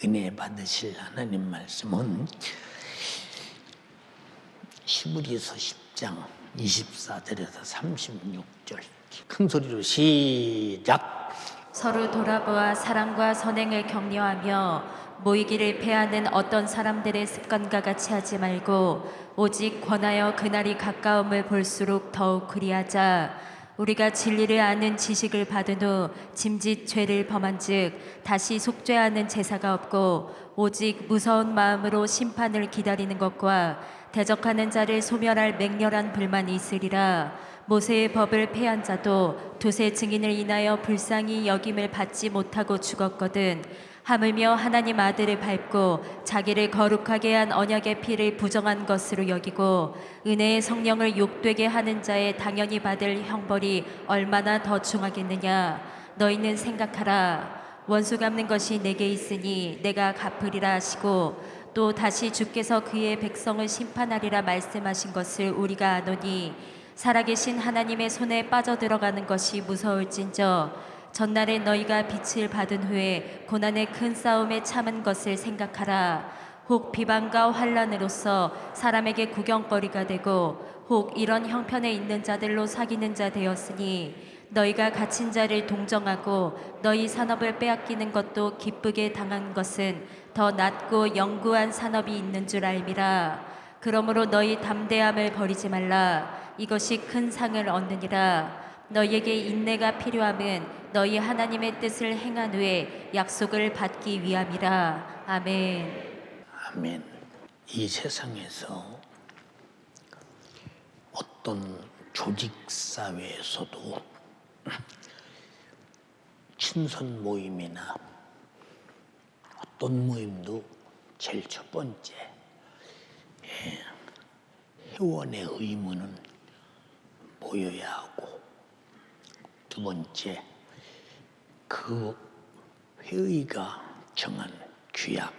은혜 받으실 하나님 말씀은 히브리서 10장 24절에서 36절. 큰 소리로 시작. 서로 돌아보아 사랑과 선행을 격려하며 모이기를 패하는 어떤 사람들의 습관과 같이 하지 말고 오직 권하여 그날이 가까움을 볼수록 더욱 그리하자. 우리가 진리를 아는 지식을 받은 후 짐짓 죄를 범한즉 다시 속죄하는 제사가 없고 오직 무서운 마음으로 심판을 기다리는 것과 대적하는 자를 소멸할 맹렬한 불만이 있으리라. 모세의 법을 폐한 자도 두세 증인을 인하여 불쌍히 여김을 받지 못하고 죽었거든. 하물며 하나님 아들을 밟고 자기를 거룩하게 한 언약의 피를 부정한 것으로 여기고 은혜의 성령을 욕되게 하는 자의 당연히 받을 형벌이 얼마나 더 중하겠느냐. 너희는 생각하라. 원수 갚는 것이 내게 있으니 내가 갚으리라 하시고 또 다시 주께서 그의 백성을 심판하리라 말씀하신 것을 우리가 아노니 살아계신 하나님의 손에 빠져들어가는 것이 무서울진저 전날에 너희가 빛을 받은 후에 고난의 큰 싸움에 참은 것을 생각하라. 혹 비방과 환난으로서 사람에게 구경거리가 되고 혹 이런 형편에 있는 자들로 사귀는 자 되었으니 너희가 갇힌 자를 동정하고 너희 산업을 빼앗기는 것도 기쁘게 당한 것은 더 낫고 영구한 산업이 있는 줄 알미라. 그러므로 너희 담대함을 버리지 말라. 이것이 큰 상을 얻느니라. 너희에게 인내가 필요함은 너희 하나님의 뜻을 행한 후에 약속을 받기 위함이라. 아멘. 아멘. 이 세상에서 어떤 조직사회에서도 친선 모임이나 어떤 모임도 제일 첫 번째 회원의 의무는 모여야 하고, 두 번째 그 회의가 정한 규약,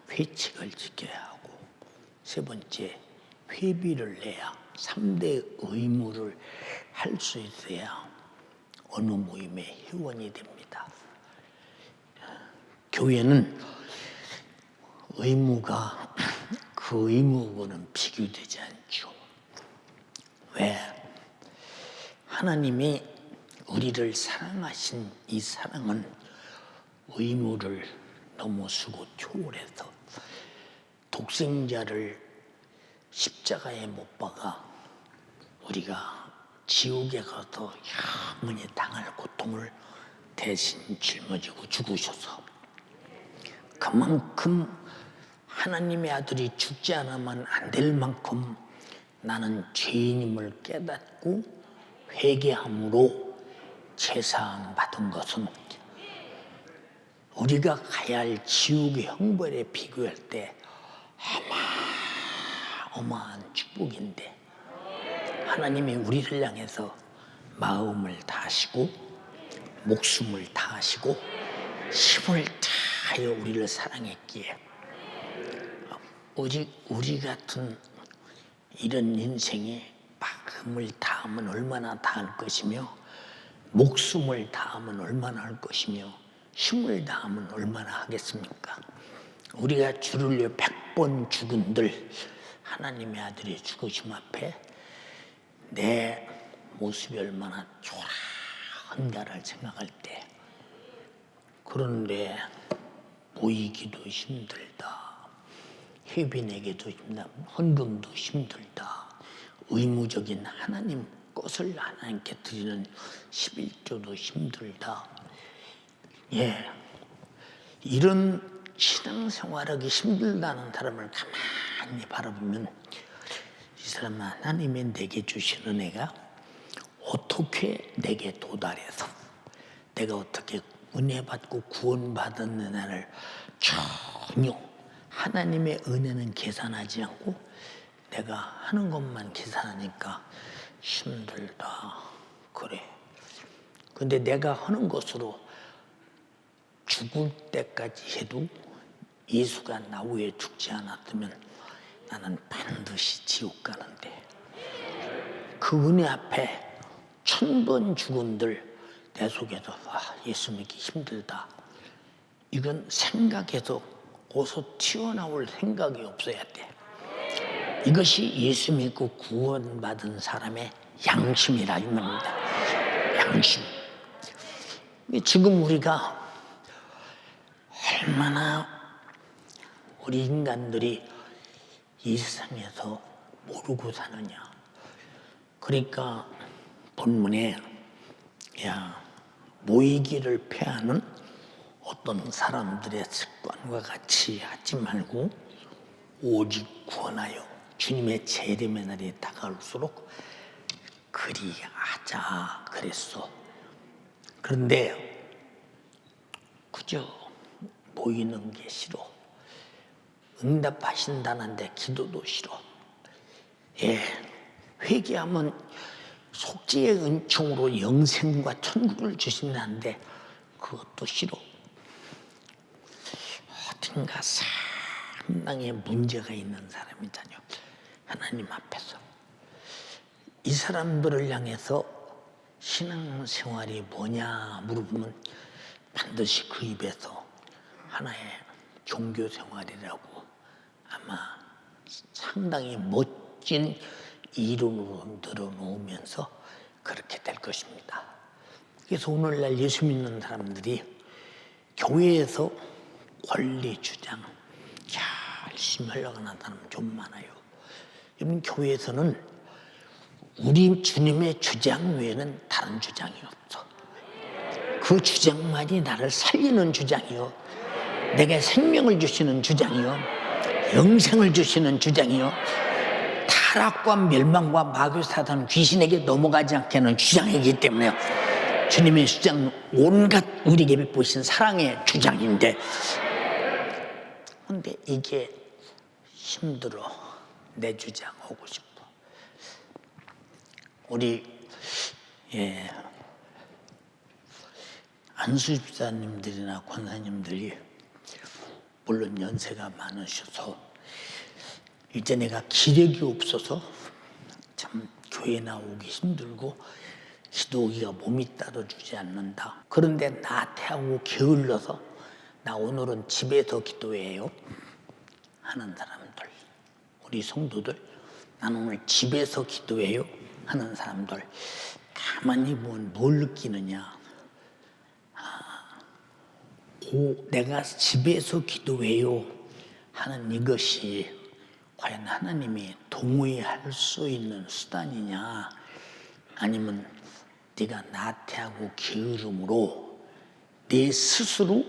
회칙을 지켜야 하고, 세 번째 회비를 내야 3대 의무를 할 수 있어야 어느 모임의 회원이 됩니다. 교회는 의무가 그 의무하고는 비교되지 않죠. 왜? 하나님이 우리를 사랑하신 이 사랑은 의무를 넘어서고 초월해서 독생자를 십자가에 못 박아 우리가 지옥에 가서 영원히 당할 고통을 대신 짊어지고 죽으셔서, 그만큼 하나님의 아들이 죽지 않으면 안 될 만큼 나는 죄인임을 깨닫고 회개함으로 제사함 받은 것은 우리가 가야 할 지옥의 형벌에 비교할 때 어마어마한 축복인데, 하나님이 우리를 향해서 마음을 다하시고 목숨을 다하시고 힘을 다하여 우리를 사랑했기에, 오직 우리 같은 이런 인생에 마음을 다하면 얼마나 다할 것이며, 목숨을 다하면 얼마나 할 것이며, 힘을 다하면 얼마나 하겠습니까? 우리가 주를 위해 100번 죽은들 하나님의 아들의 죽으심 앞에 내 모습이 얼마나 초라한가를 생각할 때, 그런데 모이기도 힘들다, 회비 내기도 힘들다, 헌금도 힘들다, 의무적인 하나님 것을 하나님께 드리는 11조도 힘들다. 이런 신앙생활하기 힘들다는 사람을 가만히 바라보면 이 사람은 하나님이 내게 주신 은혜가 어떻게 내게 도달해서 내가 어떻게 은혜 받고 구원받은 은혜를 전혀 하나님의 은혜는 계산하지 않고 내가 하는 것만 계산하니까 힘들다 그래. 근데 내가 하는 것으로 죽을 때까지 해도 예수가 나 위에 죽지 않았다면 나는 반드시 지옥 가는데, 그 은혜 앞에 1000번 죽은들 내 속에서 예수 믿기 힘들다, 이건 생각해도 어서 튀어나올 생각이 없어야 돼. 이것이 예수 믿고 구원받은 사람의 양심이라 이 말입니다. 양심. 지금 우리가 얼마나 우리 인간들이 이 세상에서 모르고 사느냐. 그러니까 본문에 모이기를 패하는 어떤 사람들의 습관과 같이 하지 말고 오직 구원하여 주님의 재림의 날이 다가올수록 그리하자 그랬어. 그런데 그저 모이는 게 싫어. 응답하신다는데 기도도 싫어. 회개하면 속죄의 은총으로 영생과 천국을 주신다는데 그것도 싫어. 어딘가 상당히 문제가 있는 사람이잖아요. 하나님 앞에서. 이 사람들을 향해서 신앙생활이 뭐냐 물어보면 반드시 그 입에서 하나의 종교생활이라고 아마 상당히 멋진 이론으로 늘어놓으면서 그렇게 될 것입니다. 그래서 오늘날 예수 믿는 사람들이 교회에서 권리 주장 열심히 하려고 하는 사람 좀 많아요. 여러분, 교회에서는 우리 주님의 주장 외에는 다른 주장이 없어. 그 주장만이 나를 살리는 주장이요, 내게 생명을 주시는 주장이요, 영생을 주시는 주장이요, 타락과 멸망과 마귀 사단 귀신에게 넘어가지 않게 하는 주장이기 때문에 주님의 주장, 온갖 우리에게 베푸신 사랑의 주장인데, 근데 이게 힘들어. 내 주장 하고 싶어. 우리 안수집사님들이나 권사님들이 물론 연세가 많으셔서 이제 내가 기력이 없어서 참 교회 나오기 힘들고 기도하기가 몸이 따라주지 않는다. 그런데 나태하고 게을러서 나 오늘은 집에서 기도해요 하는 사람들, 우리 성도들, 나는 오늘 집에서 기도해요 하는 사람들, 가만히 보면 뭘 느끼느냐. 내가 집에서 기도해요 하는 이것이 과연 하나님이 동의할 수 있는 수단이냐, 아니면 네가 나태하고 게으름으로 내 스스로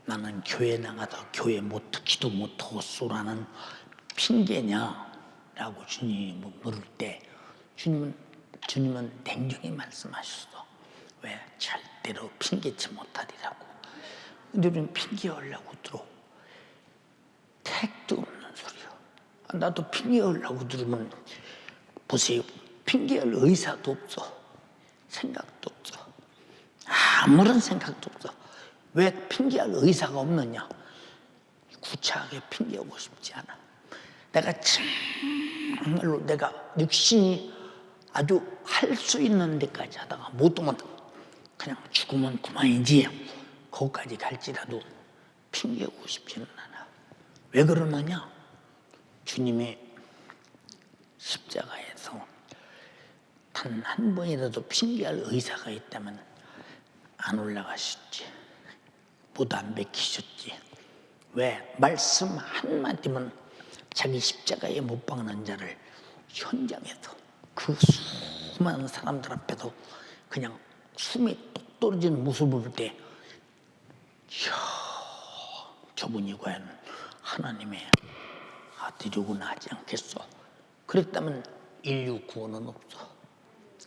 나는 교회 나가서 교회 기도 못하겠소라는 핑계냐라고 주님이 물을 때 주님은 냉정히 말씀하셨어. 왜? 절대로 핑계치 못하리라고. 근데 우리는 핑계하려고 들어. 택도 없는 소리야. 나도 핑계하려고 들으면 보세요. 핑계할 의사도 없어. 생각도 없어. 아무런 생각도 없어. 왜 핑계할 의사가 없느냐? 구차하게 핑계하고 싶지 않아. 내가 정말로 내가 육신이 아주 할 수 있는 데까지 하다가 못 오면 그냥 죽으면 그만이지, 거기까지 갈지라도 핑계하고 싶지는 않아. 왜 그러느냐? 주님의 십자가에서 단 한 번이라도 핑계할 의사가 있다면 안 올라가셨지, 못 안 베키셨지. 왜? 말씀 한마디면 자기 십자가에 못 박는 자를 현장에서 그 수많은 사람들 앞에서 그냥 숨이 뚝 떨어지는 모습을 볼 때, 이야, 저분이 과연 하나님의 아들이구나 하지 않겠어? 그랬다면 인류 구원은 없어.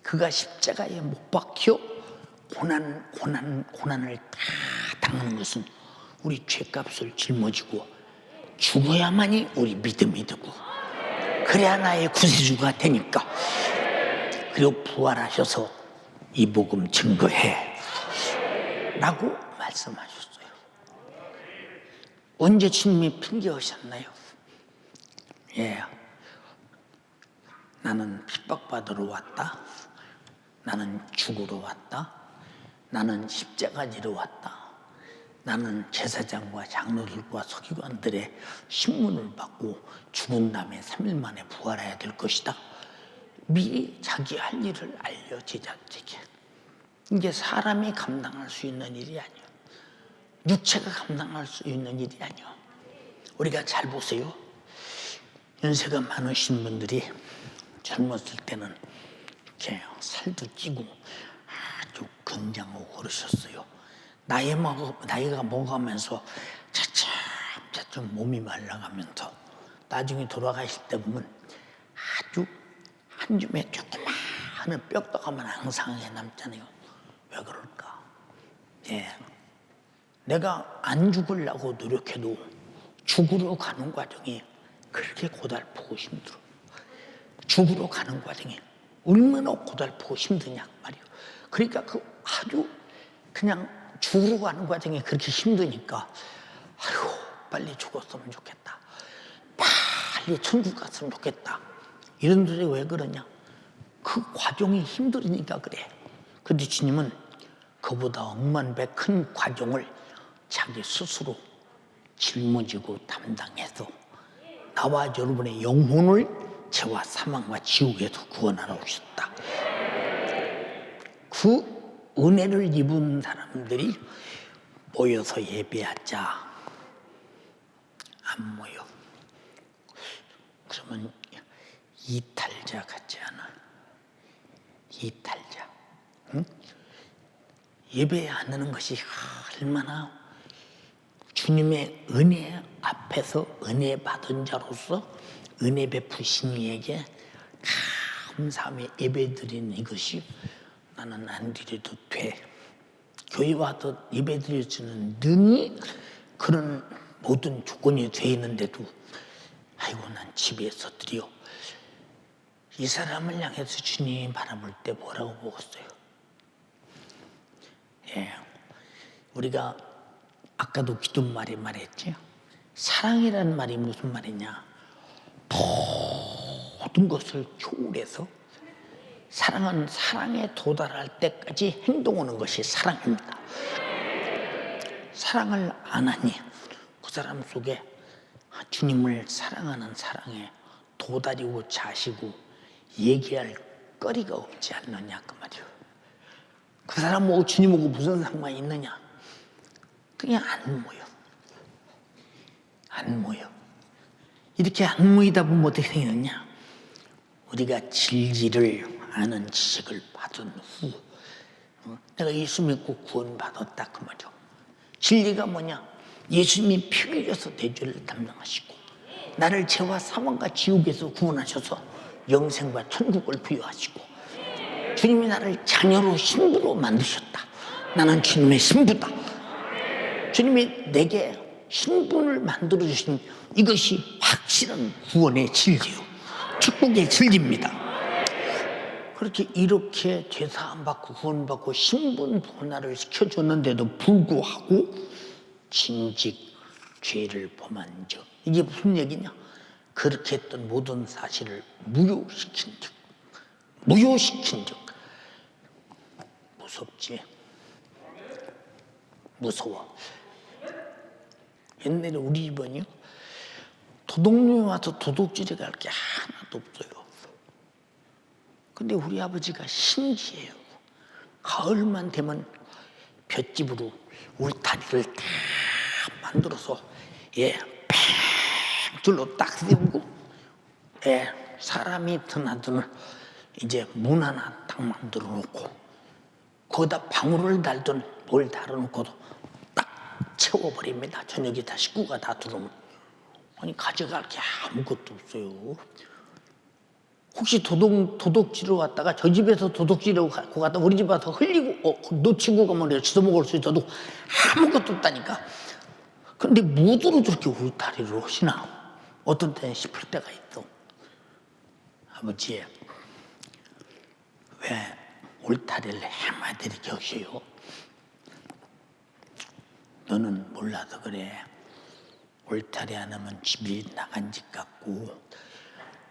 그가 십자가에 못 박혀 고난을 다 당하는 것은 우리 죄값을 짊어지고 죽어야만이 우리 믿음이 되고, 그래야 나의 구세주가 되니까. 그리고 부활하셔서 이 복음 증거해 라고 말씀하셨어요. 언제 주님이 핑계하셨나요? 나는 핍박받으러 왔다, 나는 죽으러 왔다, 나는 십자가 지러 왔다, 나는 제사장과 장로들과 서기관들의 신문을 받고 죽은 다음에 3일 만에 부활해야 될 것이다. 미리 자기 할 일을 알려 제자들에게. 이게 사람이 감당할 수 있는 일이 아니야. 육체가 감당할 수 있는 일이 아니야. 우리가 잘 보세요. 연세가 많으신 분들이 젊었을 때는 이렇게 살도 찌고 아주 건장하고 그러셨어요. 나이가 먹어가면서 차츰 몸이 말라가면서 나중에 돌아가실 때 보면 아주 한 줌에 조그마한 뼈다가만 항상하게 남잖아요. 왜 그럴까? 예, 내가 안 죽으려고 노력해도 죽으러 가는 과정이 그렇게 고달프고 힘들어. 죽으러 가는 과정이 얼마나 고달프고 힘드냐 말이에요. 그러니까 그 아주 그냥 죽으러 가는 과정이 그렇게 힘드니까 아이고 빨리 죽었으면 좋겠다. 빨리 천국 갔으면 좋겠다. 이런 분들이 왜 그러냐? 그 과정이 힘들으니까 그래. 근데 주님은 그보다 억만배 큰 과정을 자기 스스로 짊어지고 담당해서 나와 여러분의 영혼을 죄와 사망과 지옥에서 구원하러 오셨다. 그 은혜를 입은 사람들이 모여서 예배하자. 안 모여. 그러면 이탈자 같지 않아? 이탈자. 응? 예배 안 하는 것이 얼마나 주님의 은혜 앞에서 은혜 받은 자로서 은혜 베푸신 이에게 감사하며 예배 드리는 이것이 나는 안 드려도 돼. 교회 와도 예배 드릴 수는 능히 그런 모든 조건이 돼 있는데도 아이고 난 집에서 드려. 이 사람을 향해서 주님이 바라볼 때 뭐라고 보겠어요? 예, 우리가 아까도 기도말에 말했죠. 사랑이라는 말이 무슨 말이냐? 모든 것을 초월해서 사랑은 사랑에 도달할 때까지 행동하는 것이 사랑입니다. 사랑을 안 하니 그 사람 속에 주님을 사랑하는 사랑에 도달이고 자시고 얘기할 거리가 없지 않느냐 그 말이에요. 그 사람하고 주님하고 무슨 상관이 있느냐? 그냥 안 모여. 안 모여. 이렇게 안 모이다 보면 어떻게 되느냐? 우리가 진리를 아는 지식을 받은 후 내가 예수 믿고 구원받았다 그 말이죠. 진리가 뭐냐? 예수님이 피 흘려서 내 죄를 담당하시고 나를 죄와 사망과 지옥에서 구원하셔서 영생과 천국을 부여하시고 주님이 나를 자녀로 신부로 만드셨다. 나는 주님의 신부다. 주님이 내게 신분을 만들어주신 이것이 확실한 구원의 진리요. 축복의 진리입니다. 그렇게 이렇게 죄사함 받고 구원받고 신분 변화를 시켜줬는데도 불구하고 징직 죄를 범한 적. 이게 무슨 얘기냐? 그렇게 했던 모든 사실을 무효시킨 적. 무효시킨 적. 무섭지? 무서워. 옛날에 우리 집은요, 도둑놈이 와서 도둑질해 갈 게 하나도 없어요. 근데 우리 아버지가 신기해요. 가을만 되면 볏집으로 울타리를 딱 만들어서 팽줄로 딱 세우고 사람이 드나드는 이제 문 하나 딱 만들어 놓고 거기다 방울을 달든 뭘 달아놓고도 딱 채워버립니다. 저녁에 다 식구가 다 들어오면. 아니 가져갈 게 아무것도 없어요. 혹시 도둑질로 왔다가 저 집에서 도둑질하고 갖고 갔다 우리 집 와서 흘리고 놓치고 가면 주워먹을 수 있어도 아무것도 없다니까. 근데 무드로 저렇게 울타리를 하시나? 어떤 때는 싶을 때가 있어. 아버지 왜 울타리를 해마다 이렇게 하셔요? 너는 몰라서 그래. 울타리 안 하면 집이 나간 집 같고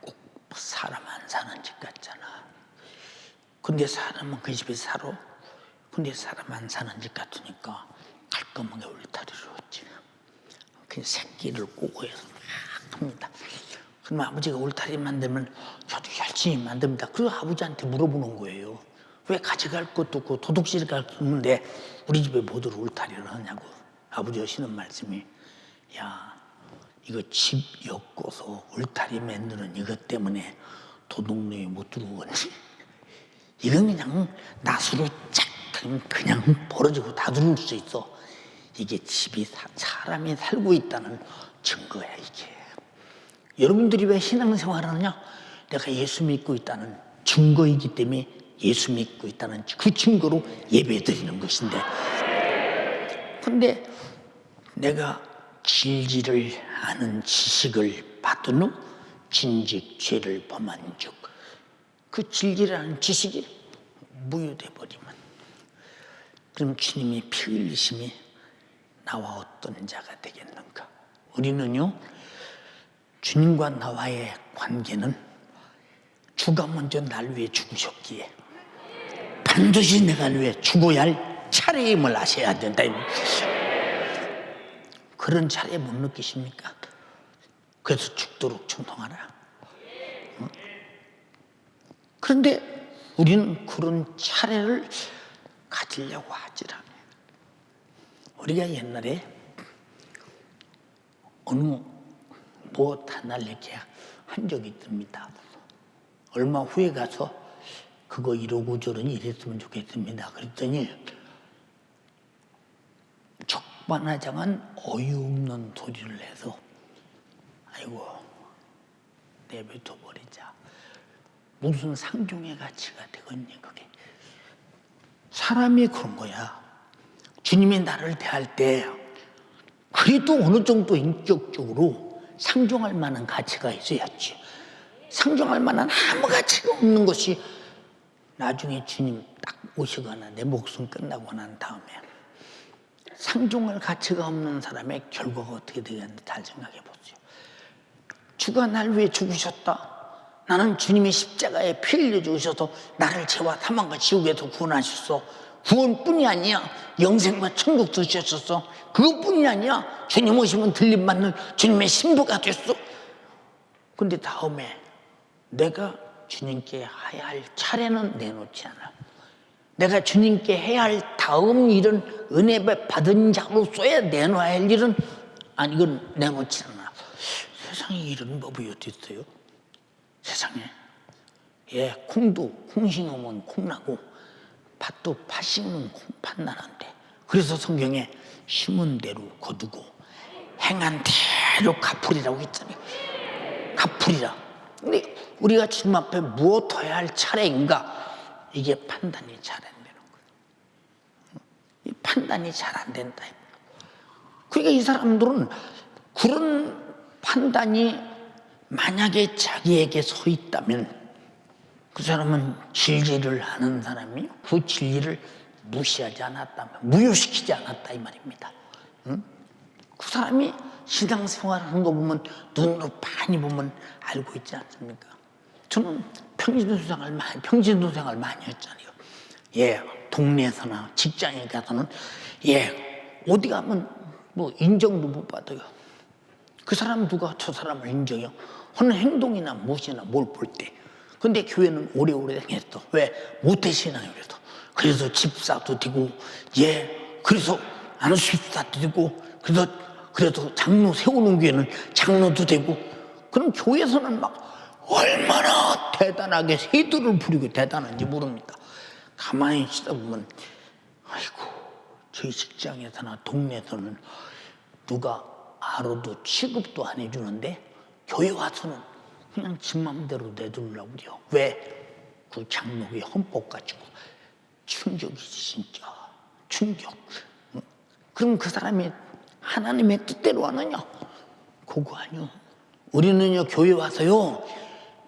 꼭 사람 안 사는 집 같잖아. 근데 사람은 그 집에 살아. 근데 사람 안 사는 집 같으니까 깔끔하게 울타리를 었지. 그 새끼를 꼬고 해서 막 합니다. 그럼 아버지가 울타리 만들면 저도 열심히 만듭니다. 그리고 아버지한테 물어보는 거예요. 왜 가져갈 것도 없고 도둑질 갈 수 없는데 우리 집에 뭐들 울타리를 하냐고. 아버지 하시는 말씀이, 야, 이거 집 엮어서 울타리 만드는 이것 때문에 도둑놈이 못 들어오겠니? 이건 그냥 낫으로 쫙 그냥 벌어지고 다 들어올 수 있어. 이게 집이 사람이 살고 있다는 증거야, 이게. 여러분들이 왜 신앙생활을 하느냐? 내가 예수 믿고 있다는 증거이기 때문에 예수 믿고 있다는 그 증거로 예배 드리는 것인데, 근데 내가 진리를 아는 지식을 받은 후 진즉 죄를 범한 즉, 그 진리를 아는 지식이 무효돼 버리면, 그럼 주님이 피 흘리심이 나와 어떤 자가 되겠는가? 우리는요, 주님과 나와의 관계는 주가 먼저 날 위해 죽으셨기에 반드시 내가 위해 죽어야 할 차례임을 아셔야 된다. 그런 차례 못 느끼십니까? 그래서 죽도록 충성하라. 그런데 우리는 그런 차례를 가지려고 하질 않아요. 우리가 옛날에 어느 무엇 하나를 이렇게 한 적이 있습니다. 얼마 후에 가서 그거 이러고 저러니 이랬으면 좋겠습니다. 그랬더니 적반하장한 어이없는 소리를 해서, 아이고 내버려 버리자. 무슨 상종의 가치가 되겠니 그게. 사람이 그런 거야. 주님이 나를 대할 때 그래도 어느 정도 인격적으로 상종할 만한 가치가 있어야지. 상종할 만한 아무 가치가 없는 것이 나중에 주님 딱 오시거나 내 목숨 끝나고 난 다음에 상종할 가치가 없는 사람의 결과가 어떻게 되겠는지 잘 생각해 보세요. 주가 날 위해 죽으셨다. 나는 주님이 십자가에 피 흘려 주셔서 나를 죄와 사망과 지옥에서 구원하셨어. 구원뿐이 아니야, 영생과 천국도 주셨어. 그것뿐이 아니야, 주님 오시면 들림받는 주님의 신부가 됐어. 근데 다음에 내가 주님께 해야 할 차례는 내놓지 않아. 내가 주님께 해야 할 다음 일은 은혜 받은 자로서야 내놔야 할 일은 이건 내놓지 않아. 세상에 이런 법이 어디 있어요? 세상에. 콩도 콩 심으면 콩 나고 팥도 팥 심으면 팥 나는데, 그래서 성경에 심은 대로 거두고 행한 대로 갚으리라고 했잖아요. 갚으리라. 근데 우리가 주님 앞에 무엇 해야 할 차례인가? 이게 판단이 잘 안 되는 거예요. 이 판단이 잘 안 된다. 그러니까 이 사람들은 그런 판단이 만약에 자기에게 서 있다면 그 사람은 진리를 아는 사람이 그 진리를 무시하지 않았다면, 무효시키지 않았다 이 말입니다. 응? 그 사람이 신앙생활하는 거 보면, 눈으로 많이 보면 알고 있지 않습니까? 저는 평신도생활 많이 했잖아요. 동네에서나 직장에 가서는 어디 가면 뭐 인정도 못 받아요. 그 사람 누가 저 사람을 인정해요? 하는 행동이나 무엇이나 뭘 볼 때. 근데 교회는 오래오래 다녔어. 왜? 모태신앙이 그래서 집사도 되고, 그래서 나는 집사도 되고, 그래서 장로 세우는 교회는 장로도 되고, 그럼 교회에서는 막 얼마나 대단하게 세도를 부리고 대단한지 모릅니다. 가만히 있다 보면, 아이고, 저희 직장에서나 동네에서는 누가 알아도 취급도 안 해주는데 교회 와서는 그냥 지 맘대로 내두려고 그래요. 왜? 그 장로의 헌법 가지고 충격이지, 진짜 충격. 그럼 그 사람이 하나님의 뜻대로 하느냐? 그거 아니요. 우리는요, 교회 와서요,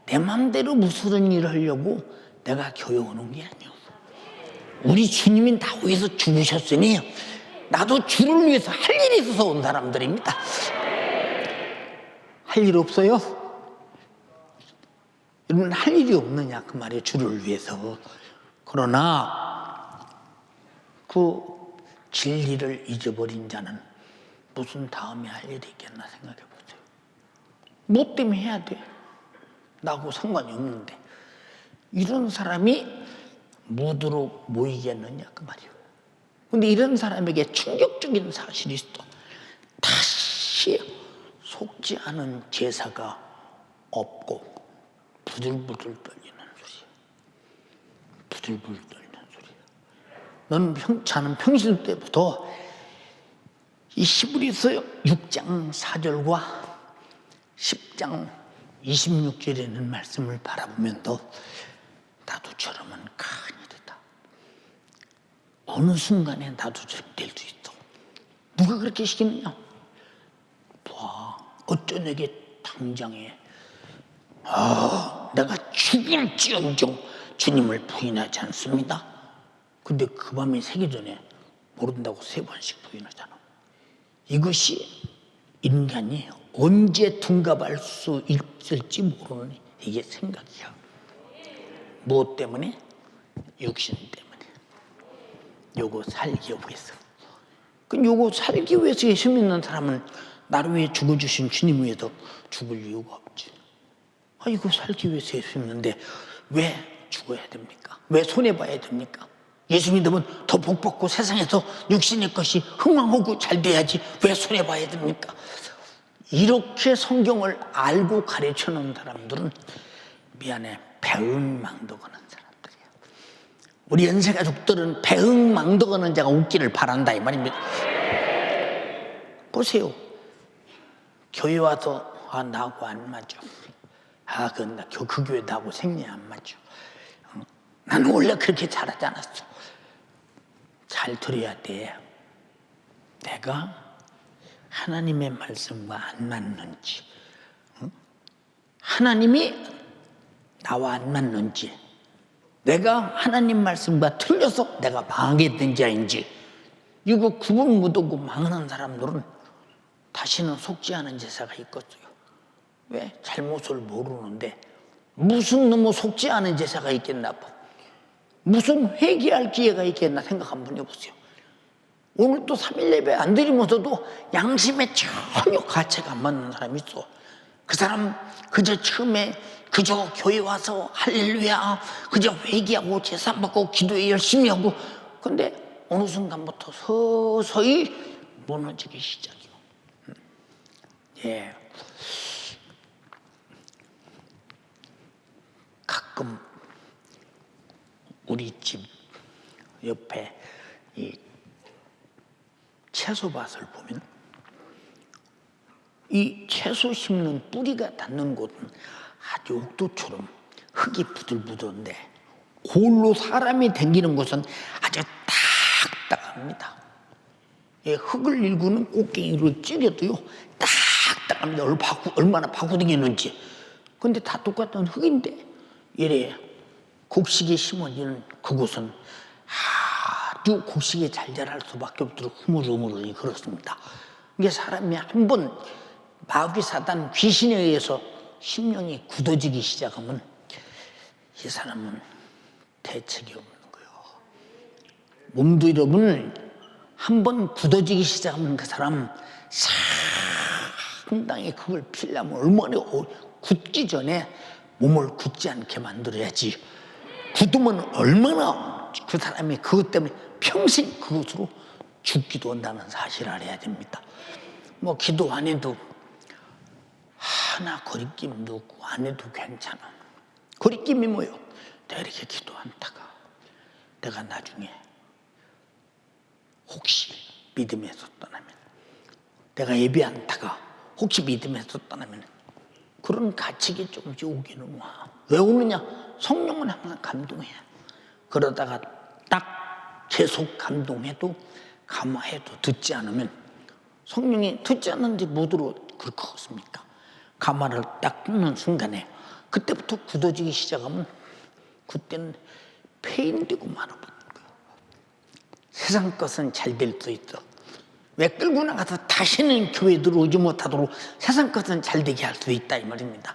내 맘대로 무슨 일을 하려고 내가 교회 오는 게 아니요. 우리 주님이 나 위해서 죽으셨으니 나도 주를 위해서 할 일이 있어서 온 사람들입니다. 할 일 없어요? 여러분, 할 일이 없느냐 그 말이에요. 주를 위해서. 그러나 그 진리를 잊어버린 자는 무슨 다음에 할 일이 있겠나 생각해 보세요. 뭐 때문에 해야 돼? 나하고 상관이 없는데. 이런 사람이 무드로 모이겠느냐 그 말이에요. 근데 이런 사람에게 충격적인 사실이 있어. 다시 속지 않은 제사가 없고 부들부들 떨리는 소리야. 부들부들 떨리는 소리야. 자는 평신 때부터 이 히브리서 6장 4절과 10장 26절에 있는 말씀을 바라보면서 나도 저러면 큰일이다. 어느 순간에 나도 저렇게 될 수 있어. 누가 그렇게 시키느냐? 봐, 어쩌냐게 당장에 내가 죽을지언정 주님을 부인하지 않습니다. 근데 그 밤이 새기 전에 모른다고 3번씩 부인하잖아. 이것이 인간이 언제 둔갑할 수 있을지 모르는 이게 생각이야. 무엇 때문에? 육신 때문에. 요거 살기 위해서. 그 요거 살기 위해서 예수 믿는 사람은 나를 위해 죽어주신 주님 위해서 죽을 이유가 없지. 이거 살기 위해서 예수 믿는데 왜 죽어야 됩니까? 왜 손해봐야 됩니까? 예수 믿으면 더 복받고 세상에서 육신의 것이 흥왕하고 잘 돼야지 왜 손해봐야 됩니까? 이렇게 성경을 알고 가르쳐놓은 사람들은 미안해, 배은망덕하는 사람들이야. 우리 연세가족들은 배은망덕하는 자가 웃기를 바란다 이 말입니다. 보세요. 교회 와서 나하고 안 맞아. 그 교회 나하고 생리 안 맞아. 나는 원래 그렇게 잘하지 않았어. 잘 들어야 돼. 내가 하나님의 말씀과 안 맞는지, 하나님이 나와 안 맞는지, 내가 하나님 말씀과 틀려서 내가 망하게 된 자인지, 이거 구분 못하고 망하는 사람들은 다시는 속지 않은 제사가 있겠어요. 왜? 잘못을 모르는데 무슨 놈의 속지 않은 제사가 있겠나 봐. 무슨 회개할 기회가 있겠나 생각 한번 해보세요. 오늘 또 3일 예배 안 드리면서도 양심에 전혀 가치가 안 맞는 사람이 있어. 그 사람 그저 처음에 그저 교회 와서 할렐루야 그저 회개하고 제사 받고 기도에 열심히 하고, 근데 어느 순간부터 서서히 무너지기 시작이요. 예. 가끔 우리 집 옆에 이 채소밭을 보면 이 채소 심는 뿌리가 닿는 곳은 아주 옥토처럼 흙이 부들부들한데 골로 사람이 댕기는 곳은 아주 딱딱합니다. 예, 흙을 일구는 꽃갱이로 찌려도요 딱딱합니다. 얼마나 파고 댕기는지. 근데 다 똑같은 흙인데 이래 곡식이 심어지는 그곳은 아주 곡식이 잘 자랄 수밖에 없도록 흐물흐물하니 그렇습니다. 이게 사람이 한번 마귀 사단 귀신에 의해서 심령이 굳어지기 시작하면 이 사람은 대책이 없는 거예요. 몸도 여러분 한번 굳어지기 시작하면 그 사람 상당히 그걸 피려면 얼마나 굳기 전에 몸을 굳지 않게 만들어야지. 굳으면 얼마나 그 사람이 그것 때문에 평생 그것으로 죽기도 한다는 사실을 알아야 됩니다. 뭐 기도 안 해도 하나 거리낌도 없고 안 해도 괜찮아. 거리낌이 뭐예요? 내가 이렇게 기도한다가 내가 나중에 혹시 믿음에서 떠나면, 내가 예배한다가 혹시 믿음에서 떠나면 그런 가책이 조금씩 오기는 와. 왜 오느냐? 성령은 항상 감동해. 그러다가 딱 계속 감동해도 감화해도 듣지 않으면, 성령이 듣지 않는데 뭐로 그럴 것 같습니까? 감화를 딱 끊는 순간에 그때부터 굳어지기 시작하면 그때는 폐인되고 말아버린 거예요. 세상 것은 잘 될 수 있어. 왜 끌고 나가서 다시는 교회 들어오지 못하도록 세상 것은 잘 되게 할 수 있다 이 말입니다.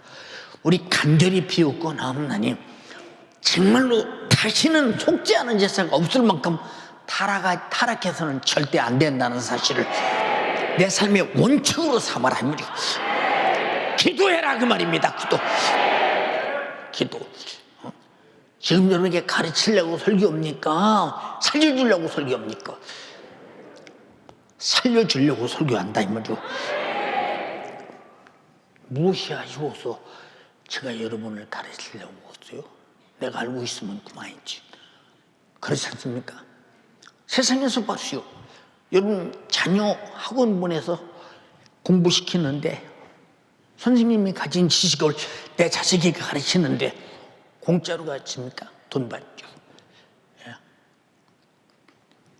우리 간절히 비웃고 나옵나니 정말로 다시는 속지 않은 제사가 없을 만큼 타락해서는 절대 안 된다는 사실을 내 삶의 원칙으로 삼아라. 기도해라 그 말입니다. 기도. 지금 여러분에게 가르치려고 설교합니까? 살려주려고 설교합니까? 살려주려고 설교한다 이 말이죠. 무엇이 아쉬워서 제가 여러분을 가르치려고 했어요? 내가 알고 있으면 그만이지. 그렇지 않습니까? 세상에서 봐시오. 여러분 자녀 학원 보내서 공부시키는데 선생님이 가진 지식을 내 자식에게 가르치는데 공짜로 가르칩니까? 돈 받죠. 예.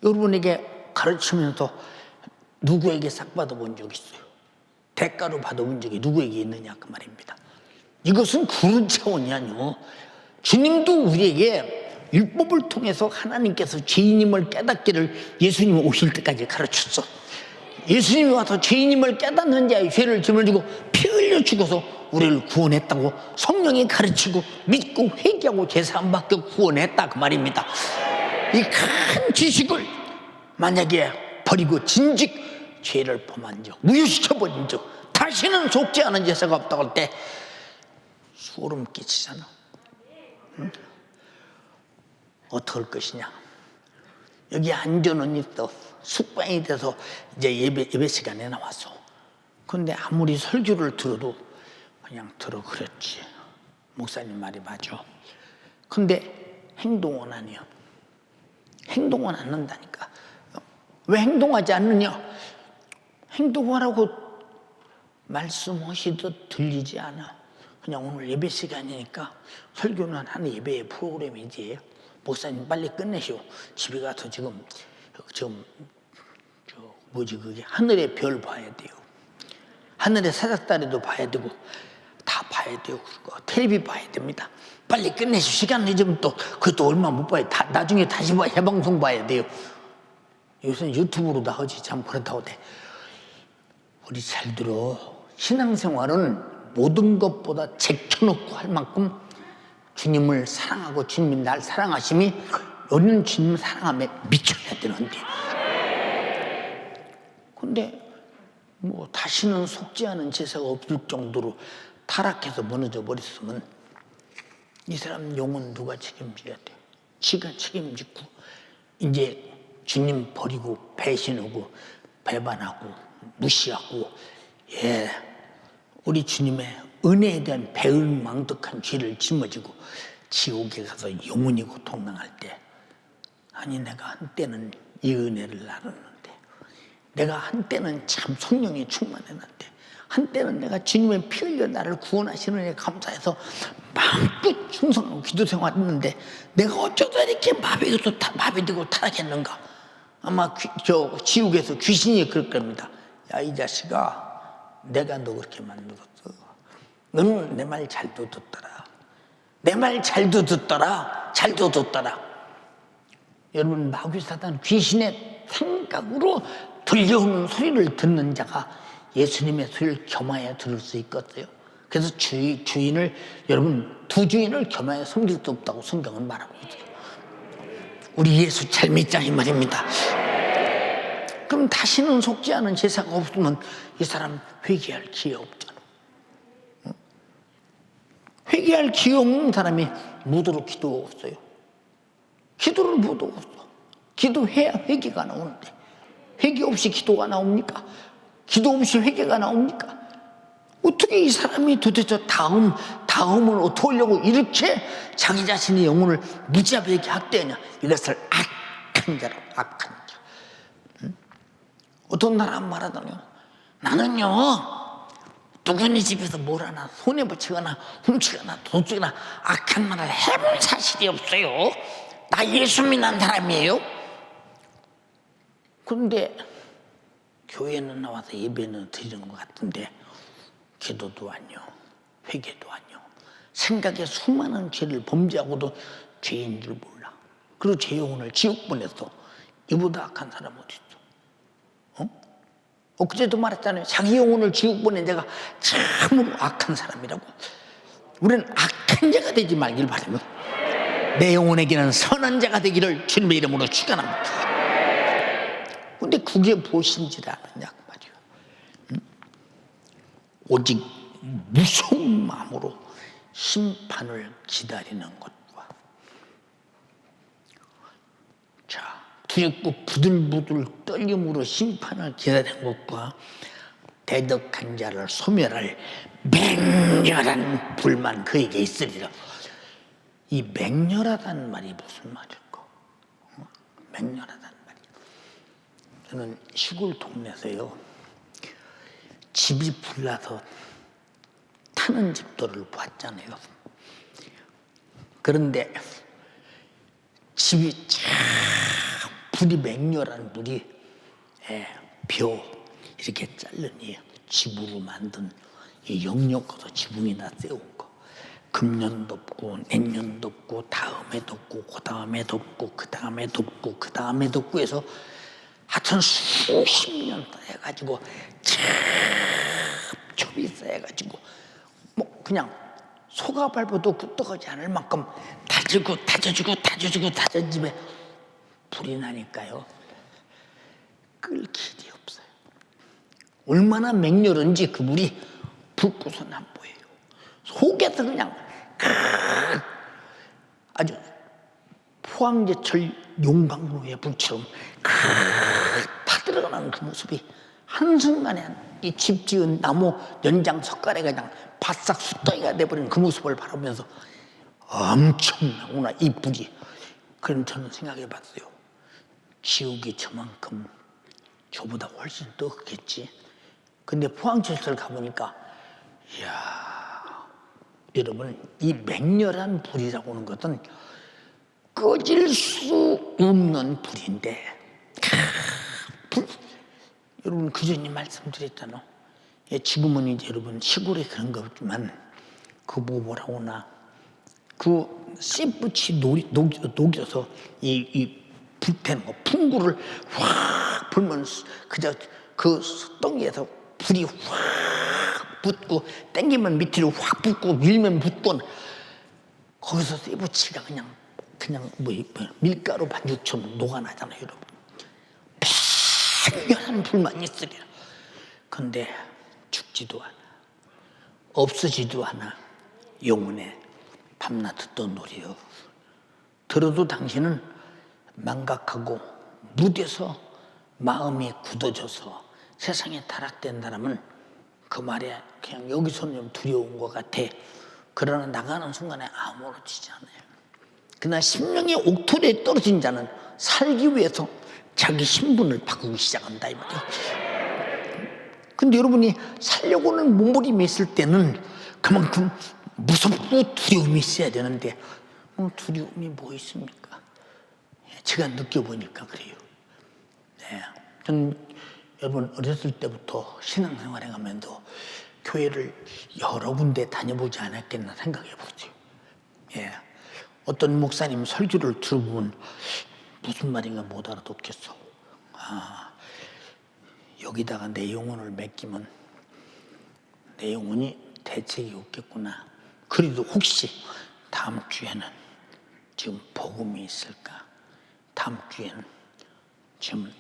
여러분에게 가르치면서 누구에게 싹 받아본 적 있어요? 대가로 받아본 적이 누구에게 있느냐 그 말입니다. 이것은 그런 차원이 아니요. 주님도 우리에게 율법을 통해서 하나님께서 죄인임을 깨닫기를 예수님이 오실 때까지 가르쳤어. 예수님이 와서 죄인임을 깨닫는 자의 죄를 짊어지고 피 흘려 죽어서 우리를 구원했다고 성령이 가르치고 믿고 회개하고 제사함 받고 구원했다 그 말입니다. 이 큰 지식을 만약에 버리고 진즉 죄를 범한 적, 무효시켜버린 적, 다시는 속지 않은 제사가 없다고 할 때 소름 끼치잖아. 응? 어떻게 할 것이냐. 여기 안전은 있어. 숙방이 돼서 이제 예배 시간에 나왔어. 근데 아무리 설교를 들어도 그냥 들어 그랬지. 목사님 말이 맞아. 근데 행동은 아니야. 행동은 안 한다니까. 왜 행동하지 않느냐? 행동하라고 말씀하시듯 들리지 않아. 그냥 오늘 예배 시간이니까 설교는 한 예배의 프로그램이지. 목사님 빨리 끝내시오. 집에 가서 지금 그게 하늘의 별 봐야 돼요. 하늘의 사닥다리도 봐야 되고 다 봐야 돼요. 그거 텔레비 봐야 됩니다. 빨리 끝내시오. 시간 늦으면 또 그것도 얼마 못 봐요. 나중에 다시 해방송 봐야 돼요. 요새는 유튜브로 다 하지. 참 그렇다고 돼. 우리 잘 들어. 신앙생활은 모든 것보다 제껴놓고 할 만큼 주님을 사랑하고 주님이 날 사랑하심이 우리는 주님을 사랑함에 미쳐야 되는데 근데 뭐 다시는 속지 않은 제사가 없을 정도로 타락해서 무너져 버렸으면 이 사람 영혼 누가 책임져야 돼? 지가 책임지고 이제 주님 버리고 배신하고 배반하고 무시하고 우리 주님의 은혜에 대한 배은망덕한 죄를 짊어지고 지옥에 가서 영원히 고통당할 때 아니 내가 한때는 이 은혜를 나눴는데 내가 한때는 참 성령에 충만했는데 한때는 내가 주님의 피 흘려 나를 구원하시는 은혜에 감사해서 마음껏 충성하고 기도 생활했는데 내가 어쩌다 이렇게 마비되고 타락했는가. 아마 지옥에서 귀신이 그럴 겁니다. 야 이 자식아 내가 너 그렇게 만들었어. 너는 내 말 잘도 듣더라. 내 말 잘도 듣더라. 잘도 듣더라. 여러분 마귀 사단 귀신의 생각으로 들려오는 소리를 듣는 자가 예수님의 소리를 겸하여 들을 수 있겠어요? 그래서 주인을 여러분 두 주인을 겸하여 섬길 수 없다고 성경은 말하고 있어요. 우리 예수 잘 믿자 이 말입니다. 그럼 다시는 속지 않은 제사가 없으면 이 사람 회개할 기회 없잖아. 회개할 기회 없는 사람이 무도로 기도가 없어요. 기도를 무도 없어. 기도해야 회개가 나오는데 회개 없이 기도가 나옵니까? 기도 없이 회개가 나옵니까? 어떻게 이 사람이 도대체 다음을 어떻게 하려고 이렇게 자기 자신의 영혼을 무자비하게 학대하냐. 이것을 악한 자라고 악한 자. 어떤 사람 말하더니 나는요 누구네 집에서 뭘 하나 손에 붙이거나 훔치거나 돈 쓰거나 악한 말을 해본 사실이 없어요. 나 예수 믿는 사람이에요. 그런데 교회는 나와서 예배는 드리는 것 같은데 기도도 아니요 회개도 아니요 생각에 수많은 죄를 범죄하고도 죄인 줄 몰라. 그리고 제 영혼을 지옥 보냈어. 이보다 악한 사람 어디 있어? 엊그제도 말했잖아요. 자기 영혼을 지옥 보낸 자가 참으로 악한 사람이라고. 우리는 악한 자가 되지 말길 바라며 내 영혼에게는 선한 자가 되기를 주님의 이름으로 축원합니다. 근데 그게 무엇인지를 아느냐 그 말이에요. 오직 무서운 마음으로 심판을 기다리는 것과, 자, 두렵고 부들부들 떨림으로 심판을 기다리는 것과, 대적한 자를 소멸할 맹렬한 불만 그에게 있으리라. 이 맹렬하다는 말이 무슨 말일까? 맹렬하다는 말이. 저는 시골 동네에서요, 집이 불나서 타는 집들을 봤잖아요. 그런데 집이 참 불이 맹렬한 불이 벼 이렇게 자르니 집으로 만든 영역으로 지붕이나 세운 거, 금년 덮고 내년 덮고 다음에 덮고 그 다음에 덮고 그 다음에 덮고 그 다음에 덮고 해서 하여튼 수십 년 쌓여가지고 첩이 쌓여가지고 뭐 그냥 소가 밟아도 끄떡하지 않을 만큼 다지고 다져주고 다져주고 다져집에 불이 나니까요, 끌 길이 없어요. 얼마나 맹렬한지 그 불이 붙고선 안 보여요. 속에서 그냥 아주 포항제철 용광로의 불처럼 타들어가는 그 모습이 한순간에 이 집 지은 나무 연장 석가래가 그냥 바싹 숫덩이가 돼버린 그 모습을 바라보면서 엄청나구나 이 불이. 그럼 저는 생각해 봤어요. 지옥이 저만큼 저보다 훨씬 더 크겠지. 근데 포항제철 가보니까 이야, 여러분, 이 맹렬한 불이라고 하는 것은 꺼질 수 없는 불인데, 여러분 그전에 말씀드렸잖아. 지금은 이제 여러분 시골에 그런 거 없지만 그 뭐라고나 그 씨뿌치 녹여서 이 불태는 거, 풍구를 확 불면 그저 그 덩이에서 불이 확 붙고 땡기면 밑으로 확 붙고 밀면 붙고, 거기서 씨뿌치가 그냥 밀가루 반죽처럼 녹아나잖아요, 여러분. 맹렬한 불만 있으리라. 근데 죽지도 않아, 없어지도 않아. 영혼에 밤낮 듣던 노래요. 들어도 당신은 망각하고 무뎌서 마음이 굳어져서 세상에 타락된다면 그 말에 그냥 여기서는 좀 두려운 것 같아. 그러나 나가는 순간에 아무렇지지 않아요. 그러나 심령의 옥토리에 떨어진 자는 살기 위해서 자기 신분을 바꾸기 시작한다 이 말이야. 근데 여러분이 살려고는 몸부림이 있을 때는 그만큼 무섭고 두려움이 있어야 되는데 두려움이 뭐 있습니까? 제가 느껴보니까 그래요. 네. 전 여러분 어렸을 때부터 신앙생활 해가면서 교회를 여러 군데 다녀보지 않았겠나 생각해 보세요. 예. 어떤 목사님 설교를 들어보면 무슨 말인가 못 알아듣겠어. 아, 여기다가 내 영혼을 맡기면 내 영혼이 대책이 없겠구나. 그래도 혹시 다음 주에는 지금 복음이 있을까? 다음 주에는 지금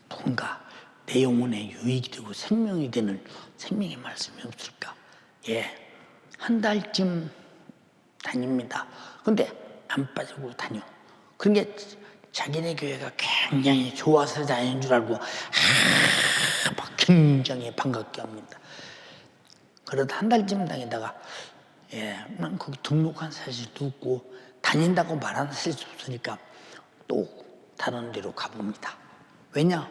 뭔가 내 영혼에 유익이 되고 생명이 되는 생명의 말씀이 없을까? 예, 한 달쯤 다닙니다. 근데 안 빠지고 다녀. 그러니까 자기네 교회가 굉장히 좋아서 다니는 줄 알고 막 굉장히 반갑게 합니다. 그러다 한 달쯤 다니다가 난 거기 등록한 사실도 없고 다닌다고 말하는 사실도 없으니까 또 다른 데로 가봅니다. 왜냐?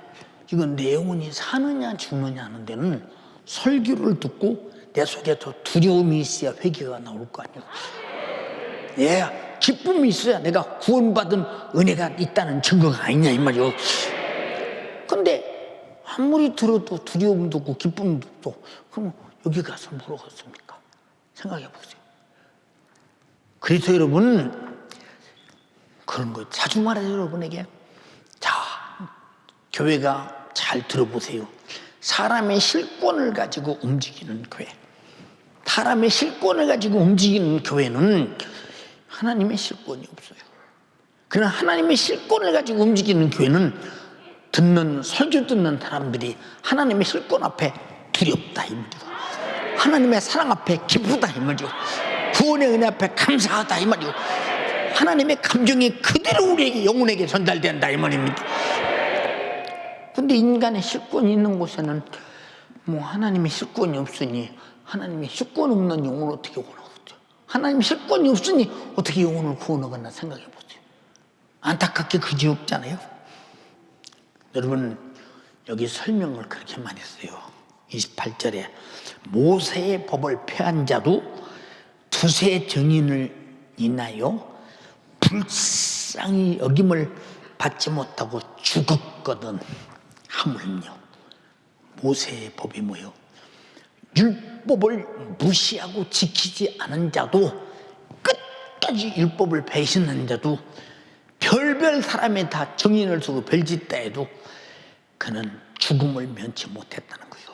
이건 내 영혼이 사느냐 죽느냐 하는 데는 설교를 듣고 내 속에 더 두려움이 있어야 회개가 나올 거 아니에요. 예, 기쁨이 있어야 내가 구원받은 은혜가 있다는 증거가 아니냐 이 말이요. 근데 아무리 들어도 두려움도 없고 기쁨도 없고 그럼 여기 가서 뭐로 갔습니까? 생각해 보세요. 그래서 여러분 그런 거 자주 말해요 여러분에게. 자, 교회가 잘 들어보세요. 사람의 실권을 가지고 움직이는 교회, 사람의 실권을 가지고 움직이는 교회는 하나님의 실권이 없어요. 그러나 하나님의 실권을 가지고 움직이는 교회는 듣는 설교 듣는 사람들이 하나님의 실권 앞에 두렵다 이 말이고, 하나님의 사랑 앞에 기쁘다 이 말이고, 구원의 은혜 앞에 감사하다 이 말이고, 하나님의 감정이 그대로 우리에게 영혼에게 전달된다 이 말입니다. 근데 인간의 실권이 있는 곳에는 뭐 하나님의 실권이 없으니 하나님의 실권 없는 영혼을 어떻게 구원하겠죠? 하나님의 실권이 없으니 어떻게 영혼을 구원하겠나 생각해 보세요. 안타깝게 그지 없잖아요. 여러분 여기 설명을 그렇게 많이 했어요. 28절에 모세의 법을 폐한 자도 두세 증인을 인하여 불쌍히 여김을 받지 못하고 죽었거든. 하물며 모세의 법이 뭐요? 율법을 무시하고 지키지 않은 자도, 끝까지 율법을 배신한 자도, 별별 사람에 다 증인을 두고 별짓다 해도 그는 죽음을 면치 못했다는 거예요.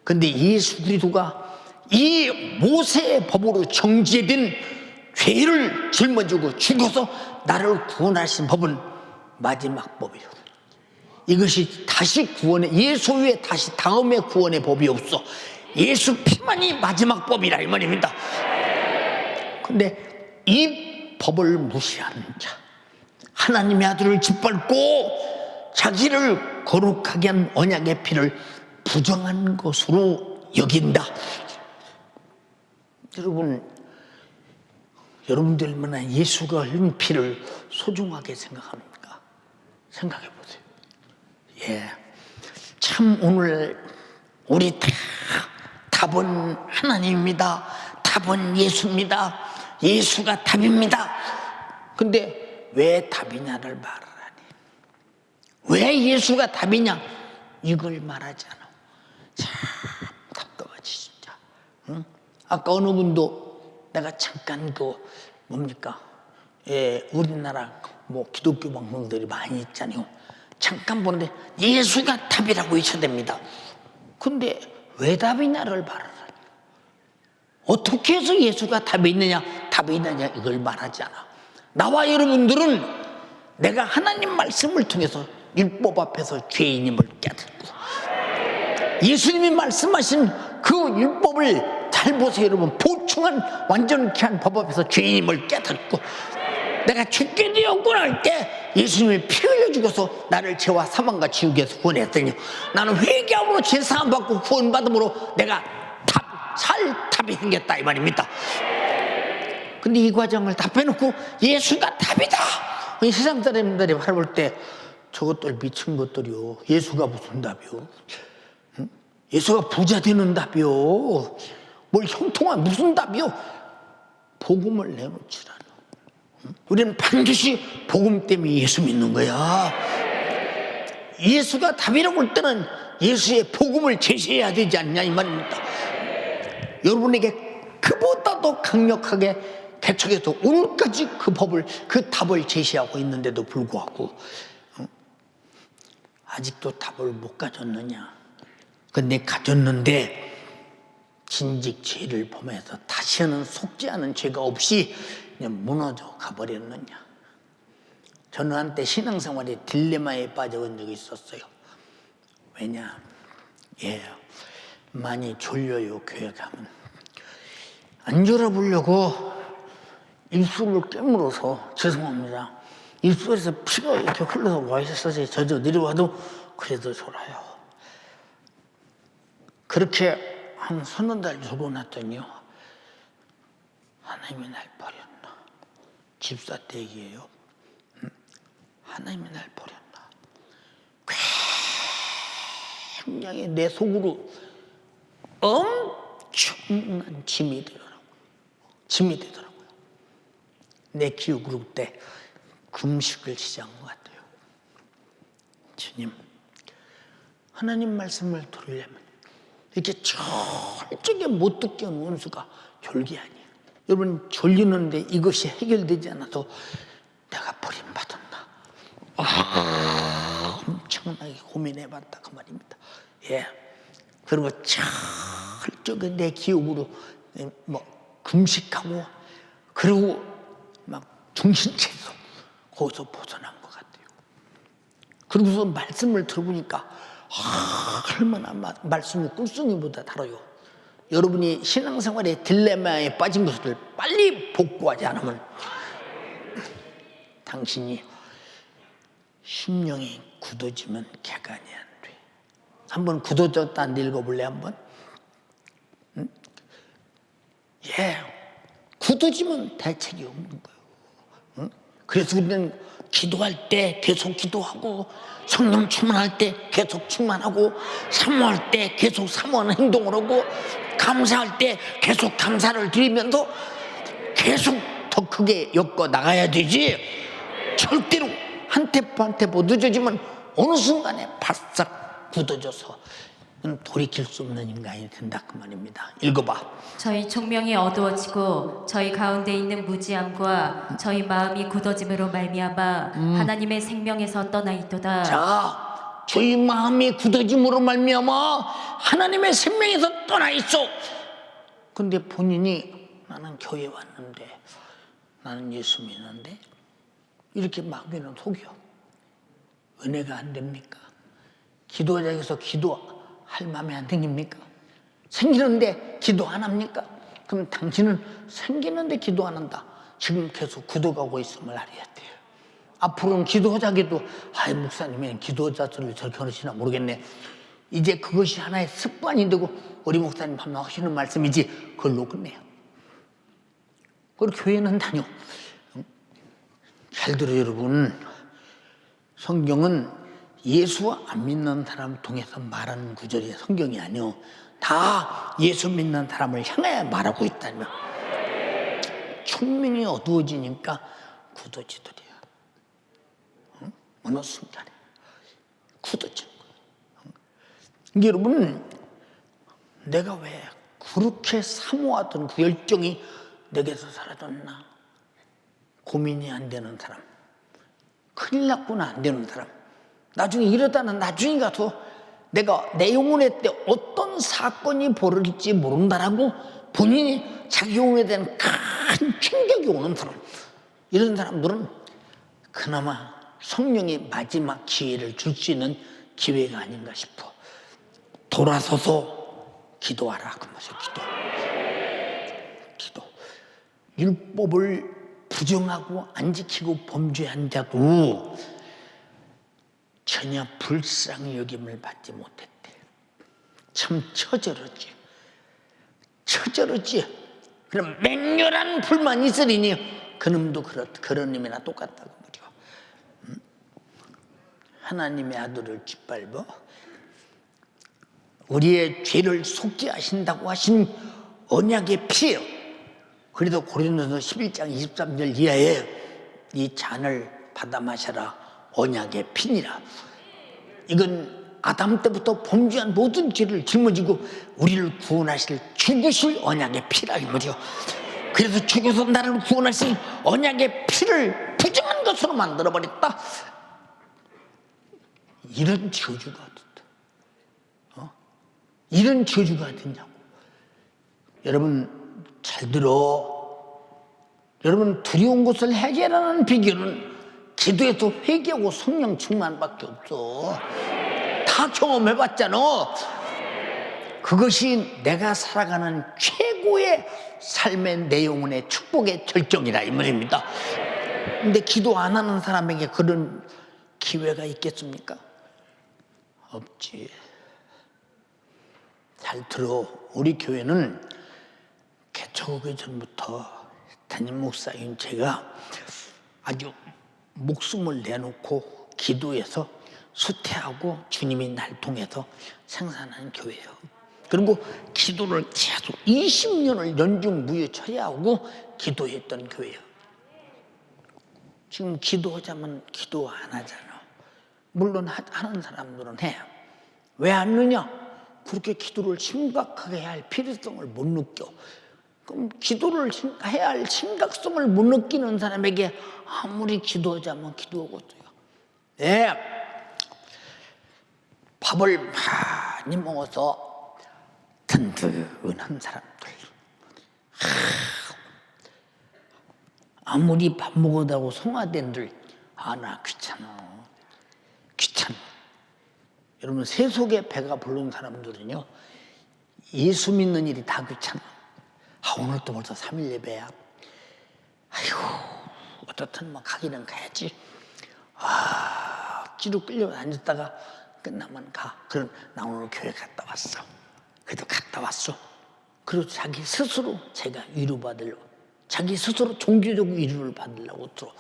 근데 예수 그리스도가 이 모세의 법으로 정죄된 죄를 짊어지고 죽어서 나를 구원하신 법은 마지막 법이에요. 이것이 다시 구원의, 예수 외에 다시 다음에 구원의 법이 없어. 예수 피만이 마지막 법이라 이 말입니다. 근데 이 법을 무시하는 자, 하나님의 아들을 짓밟고 자기를 거룩하게 한 언약의 피를 부정한 것으로 여긴다. 여러분들 얼마나 예수가 흘린 피를 소중하게 생각합니까? 생각해 보세요. 예, 참 오늘 우리 다 답은 하나님입니다. 답은 예수입니다. 예수가 답입니다. 근데 왜 답이냐를 말을 하니? 왜 예수가 답이냐? 이걸 말하지 않아. 참 답답하지 진짜. 응? 아까 어느 분도 내가 잠깐 뭡니까? 예, 우리나라 뭐 기독교 방송들이 많이 있잖아요. 잠깐 보는데 예수가 답이라고 외쳐댑니다. 근데 왜 답이냐를 말을 하냐? 어떻게 해서 예수가 답이 있느냐, 답이 있느냐 이걸 말하지 않아. 나와 여러분들은 내가 하나님 말씀을 통해서 율법 앞에서 죄인임을 깨닫고, 예수님이 말씀하신 그 율법을 잘 보세요 여러분, 보충한 완전케 한 법 앞에서 죄인임을 깨닫고, 내가 죽게 되었구나 할 때 예수님이 피 흘려 죽어서 나를 죄와 사망과 지옥에서 구원했더니 나는 회개함으로 죄 사함 받고 구원받음으로 내가 살 답이 생겼다 이 말입니다. 근데 이 과정을 다 빼놓고 예수가 답이다. 세상 사람들이 바라볼 때 저것들 미친 것들이요, 예수가 무슨 답이요? 응? 예수가 부자 되는 답이요? 뭘 형통한 무슨 답이요? 복음을 내놓지라는. 우리는 반드시 복음 때문에 예수 믿는 거야. 예수가 답이라고 할 때는 예수의 복음을 제시해야 되지 않냐 이 말입니다. 여러분에게 그보다도 강력하게 개척해서 오늘까지 그 답을 제시하고 있는데도 불구하고 아직도 답을 못 가졌느냐? 근데 가졌는데 진직 죄를 범해서 다시는 속지 않은 죄가 없이 그냥 무너져 가버렸느냐? 저는 한때 신앙생활에 딜레마에 빠져온 적이 있었어요. 왜냐? 많이 졸려요. 교회 가면 안 졸아보려고 입술을 깨물어서, 죄송합니다, 입술에서 피가 이렇게 흘러서 와 있어서 젖어 내려와도 그래도 졸아요. 그렇게 한 서너 달 졸고 났더니요, 하나님이 날 버렸나? 집사댁이에요. 하나님이 날 버렸나? 굉장히 내 속으로 엄청난 짐이 되더라고요. 내 기억으로 그때 금식을 시작한 것 같아요. 주님, 하나님 말씀을 들으려면 이렇게 철저하게 못 듣게 하는 원수가 졸기 아니에요. 여러분, 졸리는데 이것이 해결되지 않아서 내가 버림받았나? 엄청나게 고민해봤다 그 말입니다. 그리고 철저하게 내 기억으로 금식하고, 그리고 막 정신차려서 거기서 벗어난 것 같아요. 그러고서 말씀을 들어보니까 얼마나 말씀이 꿀송이보다 달아요. 여러분이 신앙생활의 딜레마에 빠진 것을 빨리 복구하지 않으면 당신이 심령이 굳어지면 개간이 안 돼. 한번 굳어졌다는 읽어볼래 한번? 응? 예, 굳어지면 대책이 없는 거예요. 응? 그래서 우리는 기도할 때 계속 기도하고, 성령 충만할 때 계속 충만하고, 사모할 때 계속 사모하는 행동을 하고, 감사할 때 계속 감사를 드리면서 계속 더 크게 엮어 나가야 되지. 절대로 한 템포 한 템포 늦어지면 어느 순간에 바싹 굳어져서 돌이킬 수 없는 인간이 된다 그 말입니다. 읽어봐. 저희 총명이 어두워지고 저희 가운데 있는 무지함과 저희 마음이 굳어짐으로 말미암아 하나님의 생명에서 떠나 있도다. 자, 저희 마음이 굳어짐으로 말미암아 하나님의 생명에서 떠나 있어. 근데 본인이 나는 교회 왔는데, 나는 예수 믿는데, 이렇게 마음에는 속여. 은혜가 안 됩니까? 기도자에서 기도할 마음이 안 생깁니까? 생기는데 기도 안 합니까? 그럼 당신은 생기는데 기도 안 한다. 지금 계속 굳어가고 있음을 알아야 돼요. 앞으로는 기도자기도, 아이 목사님이 기도자들을 저렇게 하시나 모르겠네. 이제 그것이 하나의 습관이 되고, 우리 목사님 한번 하시는 말씀이지 그걸로 끝내요. 그리고 교회는 다녀. 잘 들어요 여러분. 성경은 예수 안 믿는 사람 통해서 말하는 구절이 성경이 아니요, 다 예수 믿는 사람을 향해 말하고 있다면, 총명이 어두워지니까 굳어지더래요. 어느 순간에 굳어지는 거예요. 여러분, 내가 왜 그렇게 사모하던 그 열정이 내게서 사라졌나 고민이 안 되는 사람, 큰일 났구나 안 되는 사람, 나중에 이러다는 나중에 가서 내가 내 영혼에 때 어떤 사건이 벌어질지 모른다라고 본인이 자기 영혼에 대한 큰 충격이 오는 사람, 이런 사람들은 그나마 성령이 마지막 기회를 줄 수 있는 기회가 아닌가 싶어. 돌아서서 기도하라 그 말이야. 기도. 율법을 부정하고 안 지키고 범죄한 자도 전혀 불쌍히 여김을 받지 못했대. 참 처절하지. 처절하지. 그럼 맹렬한 불만이 있으리니 그놈도 그런 놈이나 똑같다고 말이야. 하나님의 아들을 짓밟아 우리의 죄를 속게 하신다고 하신 언약의 피예요. 그래도 고린도서 11장 23절 이하에 이 잔을 받아 마셔라 언약의 피니라. 이건 아담 때부터 범죄한 모든 죄를 짊어지고 우리를 구원하실 죽으실 언약의 피라 이 말이요. 그래서 죽여서 나를 구원하신 언약의 피를 부정한 것으로 만들어버렸다. 이런 저주가 어딨다. 이런 저주가 어딨냐고. 여러분 잘 들어. 여러분, 두려운 것을 해결하는 비결은 기도에서 회개하고 성령 충만밖에 없어. 다 경험해봤잖아. 그것이 내가 살아가는 최고의 삶의 내 영혼의 축복의 절정이라 이 말입니다. 근데 기도 안 하는 사람에게 그런 기회가 있겠습니까? 없지. 잘 들어. 우리 교회는 개척하기 전부터 담임 목사인 제가 아주 목숨을 내놓고 기도해서 수태하고 주님이 날 통해서 생산한 교회예요. 그리고 기도를 계속 20년을 연중무휴처리하고 기도했던 교회예요. 지금 기도하자면 기도 안 하잖아. 물론 하는 사람들은 해요. 왜 안 하느냐? 그렇게 기도를 심각하게 해야 할 필요성을 못 느껴. 그럼 기도를 해야 할 심각성을 못 느끼는 사람에게 아무리 기도하자면 기도하고도요. 예, 밥을 많이 먹어서 든든한 사람들, 아무리 밥 먹어다고 송화된들, 나 귀찮아 여러분 세속에 배가 부른 사람들은요 예수 믿는 일이 다 귀찮아. 오늘 또 벌써 3일 예배야. 아이고 어떻든 뭐 가기는 가야지. 뒤로 끌려다녔다가 끝나면 가. 그럼 나 오늘 교회 갔다 왔어. 그래도 갔다 왔어. 그리고 자기 스스로 제가 위로받으려고, 자기 스스로 종교적 위로를 받으려고 들어.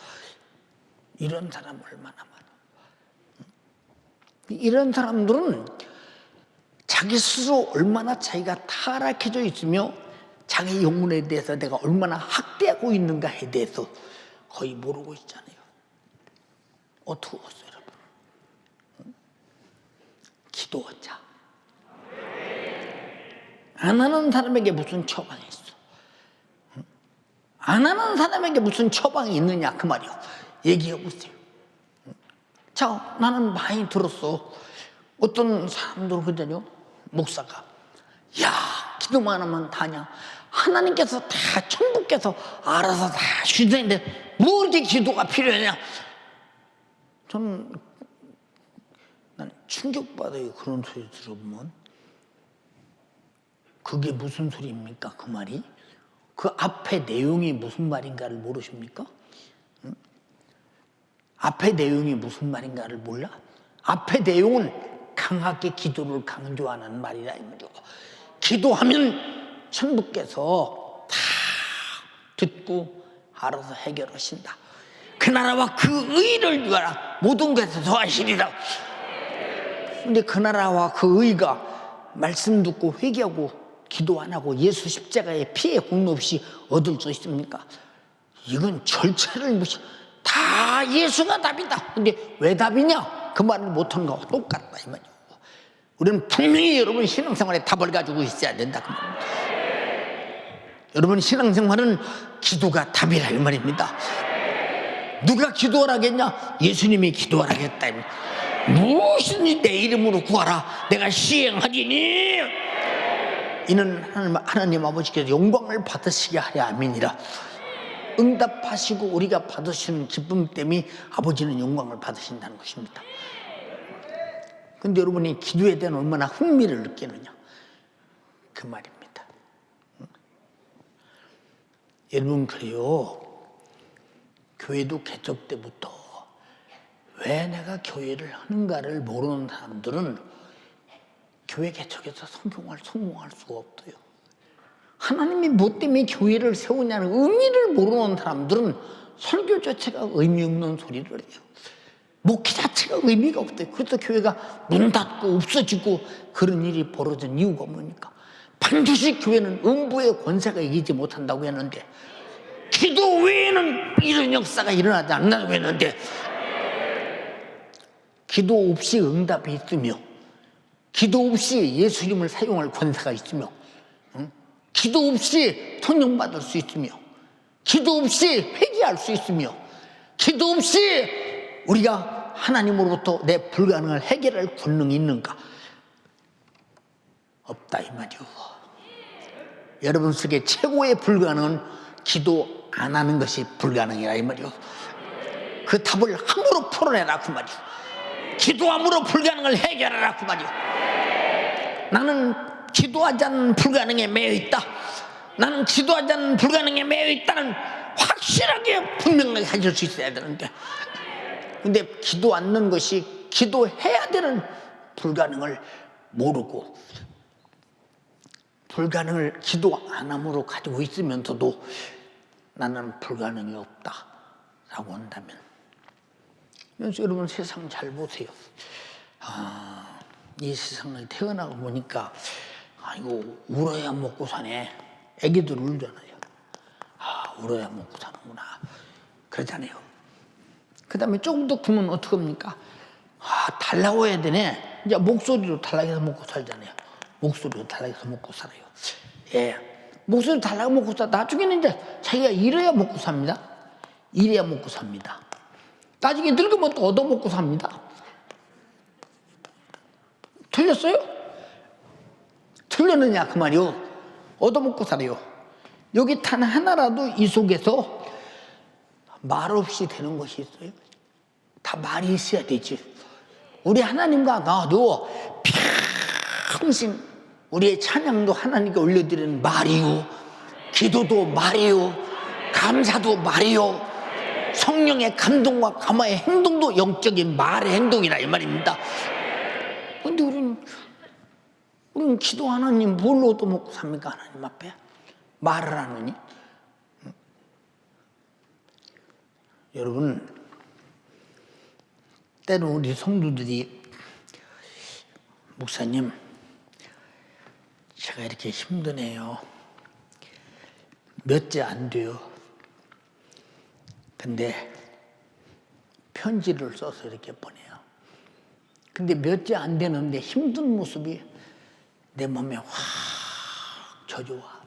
이런 사람 얼마나 많아. 이런 사람들은 자기 스스로 얼마나 자기가 타락해져 있으며 자기 영혼에 대해서 내가 얼마나 학대하고 있는가에 대해서 거의 모르고 있잖아요. 어떻게 했어요, 여러분? 기도하자. 안 하는 사람에게 무슨 처방이 있어? 안 하는 사람에게 무슨 처방이 있느냐 그 말이요. 얘기해 보세요. 자, 나는 많이 들었어. 어떤 사람들은 그러잖아요. 목사가 야 기도만 하면 다냐. 하나님께서 다 천부께서 알아서 다 주시는데 뭐 이렇게 기도가 필요하냐. 저는 난 충격받아요. 그런 소리 들어보면. 그게 무슨 소리입니까? 그 말이? 그 앞에 내용이 무슨 말인가를 모르십니까? 응? 앞에 내용이 무슨 말인가를 몰라? 앞에 내용은 강하게 기도를 강조하는 말이라 이 말이죠. 기도하면 천부께서 다 듣고 알아서 해결하신다. 그 나라와 그 의를 구하라. 모든 것에서 더하시리라. 근데 그 나라와 그 의가 말씀 듣고 회개하고 기도 안 하고 예수 십자가의 피해 공로 없이 얻을 수 있습니까? 이건 절차를 무시. 다 예수가 답이다. 근데 왜 답이냐? 그 말을 못하는 거하고 똑같다 이 말이야. 우리는 분명히 여러분 신앙생활에 답을 가지고 있어야 된다 그 말입니다. 여러분 신앙생활은 기도가 답이라 이 말입니다. 누가 기도하라겠냐? 예수님이 기도하라겠다. 무엇이든지 내 이름으로 구하라. 내가 시행하리니. 이는 하나님 아버지께서 영광을 받으시게 하려 함이니라. 응답하시고 우리가 받으시는 기쁨 때문에 아버지는 영광을 받으신다는 것입니다. 근데 여러분이 기도에 대한 얼마나 흥미를 느끼느냐 그 말입니다. 여러분 그래요. 교회도 개척 때부터 왜 내가 교회를 하는가를 모르는 사람들은 교회 개척에서 성공할 수가 없어요. 하나님이 뭐 때문에 교회를 세우냐는 의미를 모르는 사람들은 설교 자체가 의미 없는 소리를 해요. 목회 자체가 의미가 없대요. 그래서 교회가 문 닫고 없어지고 그런 일이 벌어진 이유가 뭡니까? 반드시 교회는 음부의 권세가 이기지 못한다고 했는데 기도 외에는 이런 역사가 일어나지 않는다고 했는데 기도 없이 응답이 있으며 기도 없이 예수님을 사용할 권세가 있으며 기도 없이 성령 받을 수 있으며 기도 없이 회개할 수 있으며 기도 없이 우리가 하나님으로부터 내 불가능을 해결할 권능이 있는가? 없다 이 말이오. 여러분 속에 최고의 불가능은 기도 안 하는 것이 불가능이라 이 말이오. 그 답을 함으로 풀어내라 그 말이오. 기도함으로 불가능을 해결하라 그 말이오. 나는 기도하지 않는 불가능에 매여 있다. 나는 기도하지 않는 불가능에 매여 있다는 확실하게 분명하게 가질 수 있어야 되는데 근데 기도 않는 것이 기도해야 되는 불가능을 모르고 불가능을 기도 안 함으로 가지고 있으면서도 나는 불가능이 없다 라고 한다면 그래서 여러분 세상 잘 보세요. 이 세상을 태어나고 보니까 아이고 울어야 먹고 사네. 애기들 울잖아요. 울어야 먹고 사는구나 그러잖아요. 그 다음에 조금 더 크면 어떡합니까? 달라고 해야 되네. 이제 목소리로 달라고 먹고 살잖아요. 목소리로 달라고 먹고 살아요. 예, 목소리 달라고 먹고 살. 나중에는 이제 자기가 일해야 먹고 삽니다. 일해야 먹고 삽니다. 나중에 늙으면 또 얻어먹고 삽니다. 틀렸어요? 틀렸느냐 그 말이요. 얻어먹고 살아요. 여기 단 하나라도 이 속에서 말 없이 되는 것이 있어요? 다 말이 있어야 되지. 우리 하나님과 나도 평생 우리의 찬양도 하나님께 올려드리는 말이요, 기도도 말이요, 감사도 말이요, 성령의 감동과 감화의 행동도 영적인 말의 행동이라 이 말입니다. 그런데 우리는 기도하느니 뭘로 얻어먹고 삽니까? 하나님 앞에 말을 하느니. 여러분, 때로 우리 성도들이 목사님, 제가 이렇게 힘드네요. 몇째 안 돼요. 근데 편지를 써서 이렇게 보내요. 근데 몇째 안 되는데 힘든 모습이 내 몸에 확 젖어와.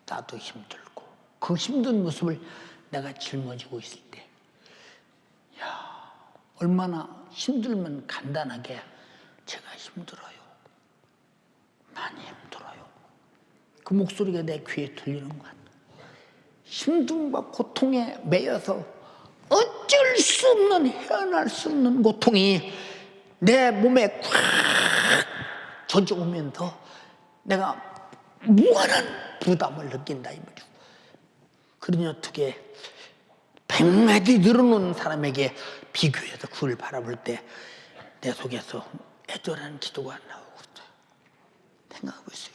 나도 힘들고 그 힘든 모습을 내가 짊어지고 있을 때, 야, 얼마나 힘들면 간단하게 제가 힘들어요. 많이 힘들어요. 그 목소리가 내 귀에 들리는 것 같아요. 힘듦과 고통에 매여서 어쩔 수 없는, 헤어날 수 없는 고통이 내 몸에 콱 젖어오면서 내가 무한한 부담을 느낀다 이 말이죠. 그러니 어떻게 100마디 늘어놓은 사람에게 비교해서 그걸 바라볼 때 내 속에서 애절한 기도가 나오고 있어요. 생각하고 있어요.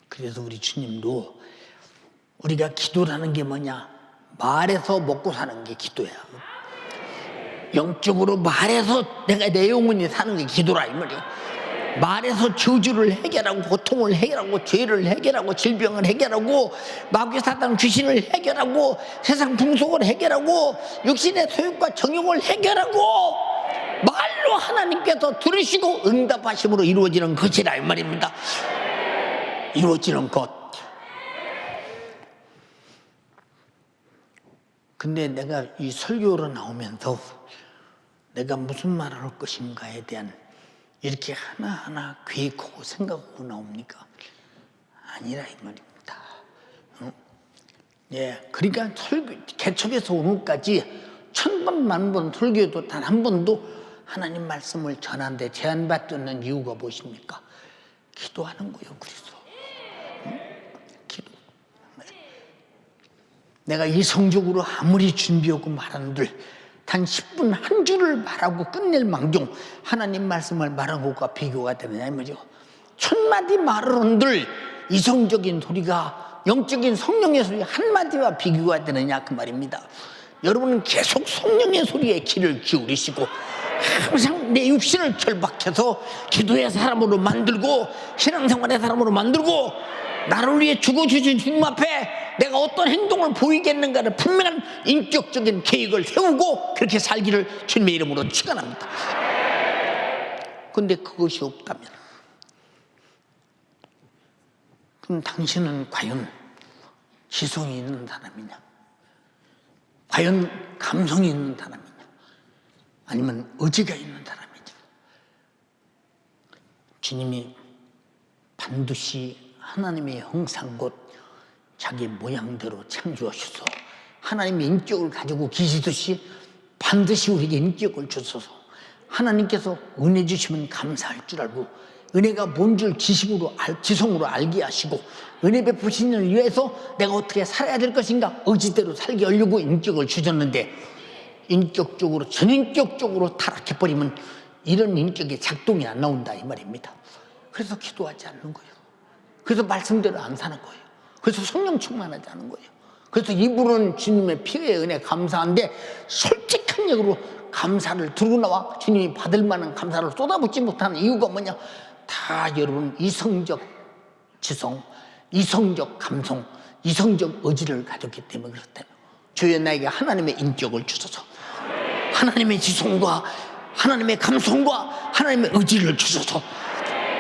그래서 우리 주님도 우리가 기도라는 게 뭐냐? 말해서 먹고 사는 게 기도야. 영적으로 말해서 내가 내 영혼이 사는 게 기도라 이 말이야. 말해서 저주를 해결하고 고통을 해결하고 죄를 해결하고 질병을 해결하고 마귀 사단 귀신을 해결하고 세상 풍속을 해결하고 육신의 소욕과 정욕을 해결하고 말로 하나님께서 들으시고 응답하심으로 이루어지는 것이라 이 말입니다. 이루어지는 것. 근데 내가 이 설교로 나오면서 내가 무슨 말을 할 것인가에 대한 이렇게 하나하나 계획하고 생각하고 나옵니까? 아니라 이 말입니다. 예, 그러니까 개척에서 오늘까지 1000번 만번 설교도 단 한 번도 하나님 말씀을 전하는데 제한받지 않는 이유가 무엇입니까? 기도하는 거예요. 그래서 기도. 내가 이성적으로 아무리 준비하고 말하는들 단 10분 한 줄을 말하고 끝낼 망정 하나님 말씀을 말한 것과 비교가 되느냐 이 말이죠. 1000마디 말을 한들 이성적인 소리가 영적인 성령의 소리 한마디와 비교가 되느냐 그 말입니다. 여러분은 계속 성령의 소리에 귀를 기울이시고 항상 내 육신을 결박해서 기도의 사람으로 만들고 신앙생활의 사람으로 만들고 나를 위해 죽어주신 주님 앞에 내가 어떤 행동을 보이겠는가를 분명한 인격적인 계획을 세우고 그렇게 살기를 주님의 이름으로 축원합니다. 그런데 그것이 없다면 그럼 당신은 과연 지성이 있는 사람이냐? 과연 감성이 있는 사람이냐? 아니면 의지가 있는 사람이냐? 주님이 반드시 하나님의 형상 곧 자기 모양대로 창조하셔서 하나님의 인격을 가지고 계시듯이 반드시 우리에게 인격을 주셔서 하나님께서 은혜 주시면 감사할 줄 알고 은혜가 뭔 줄 지성으로 알게 하시고 은혜 베푸신 일 위해서 내가 어떻게 살아야 될 것인가 의지대로 살게 하려고 인격을 주셨는데 인격적으로 전인격적으로 타락해버리면 이런 인격이 작동이 안 나온다 이 말입니다. 그래서 기도하지 않는 거예요. 그래서 말씀대로 안 사는 거예요. 그래서 성령 충만하지 않은 거예요. 그래서 이분은 주님의 피의 은혜 감사한데 솔직한 얘기로 감사를 들고 나와 주님이 받을 만한 감사를 쏟아붓지 못하는 이유가 뭐냐? 다 여러분 이성적 지성, 이성적 감성, 이성적 의지를 가졌기 때문에 그렇다. 주여 나에게 하나님의 인격을 주소서, 하나님의 지성과 하나님의 감성과 하나님의 의지를 주소서,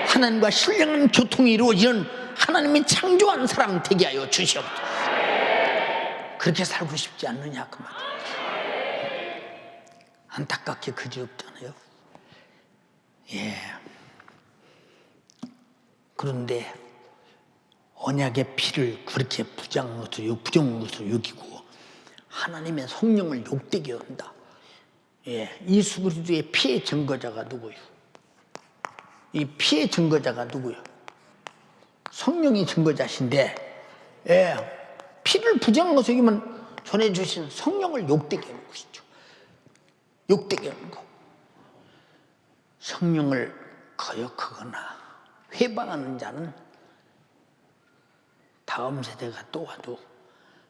하나님과 신령한 교통이 이루어지는 하나님이 창조한 사람 되게 하여 주시옵소서. 그렇게 살고 싶지 않느냐 그 말. 안타깝게 그지없잖아요. 예. 그런데 언약의 피를 그렇게 부정한 것으로 여기고 하나님의 성령을 욕되게 한다. 예수 그리스도의 피의 증거자가 누구요? 이 피의 증거자가 누구요? 성령이 증거자신데, 피를 부정하고 속이면 전해주신 성령을 욕되게 하는 것이죠. 욕되게 하는 거. 성령을 거역하거나 회방하는 자는 다음 세대가 또 와도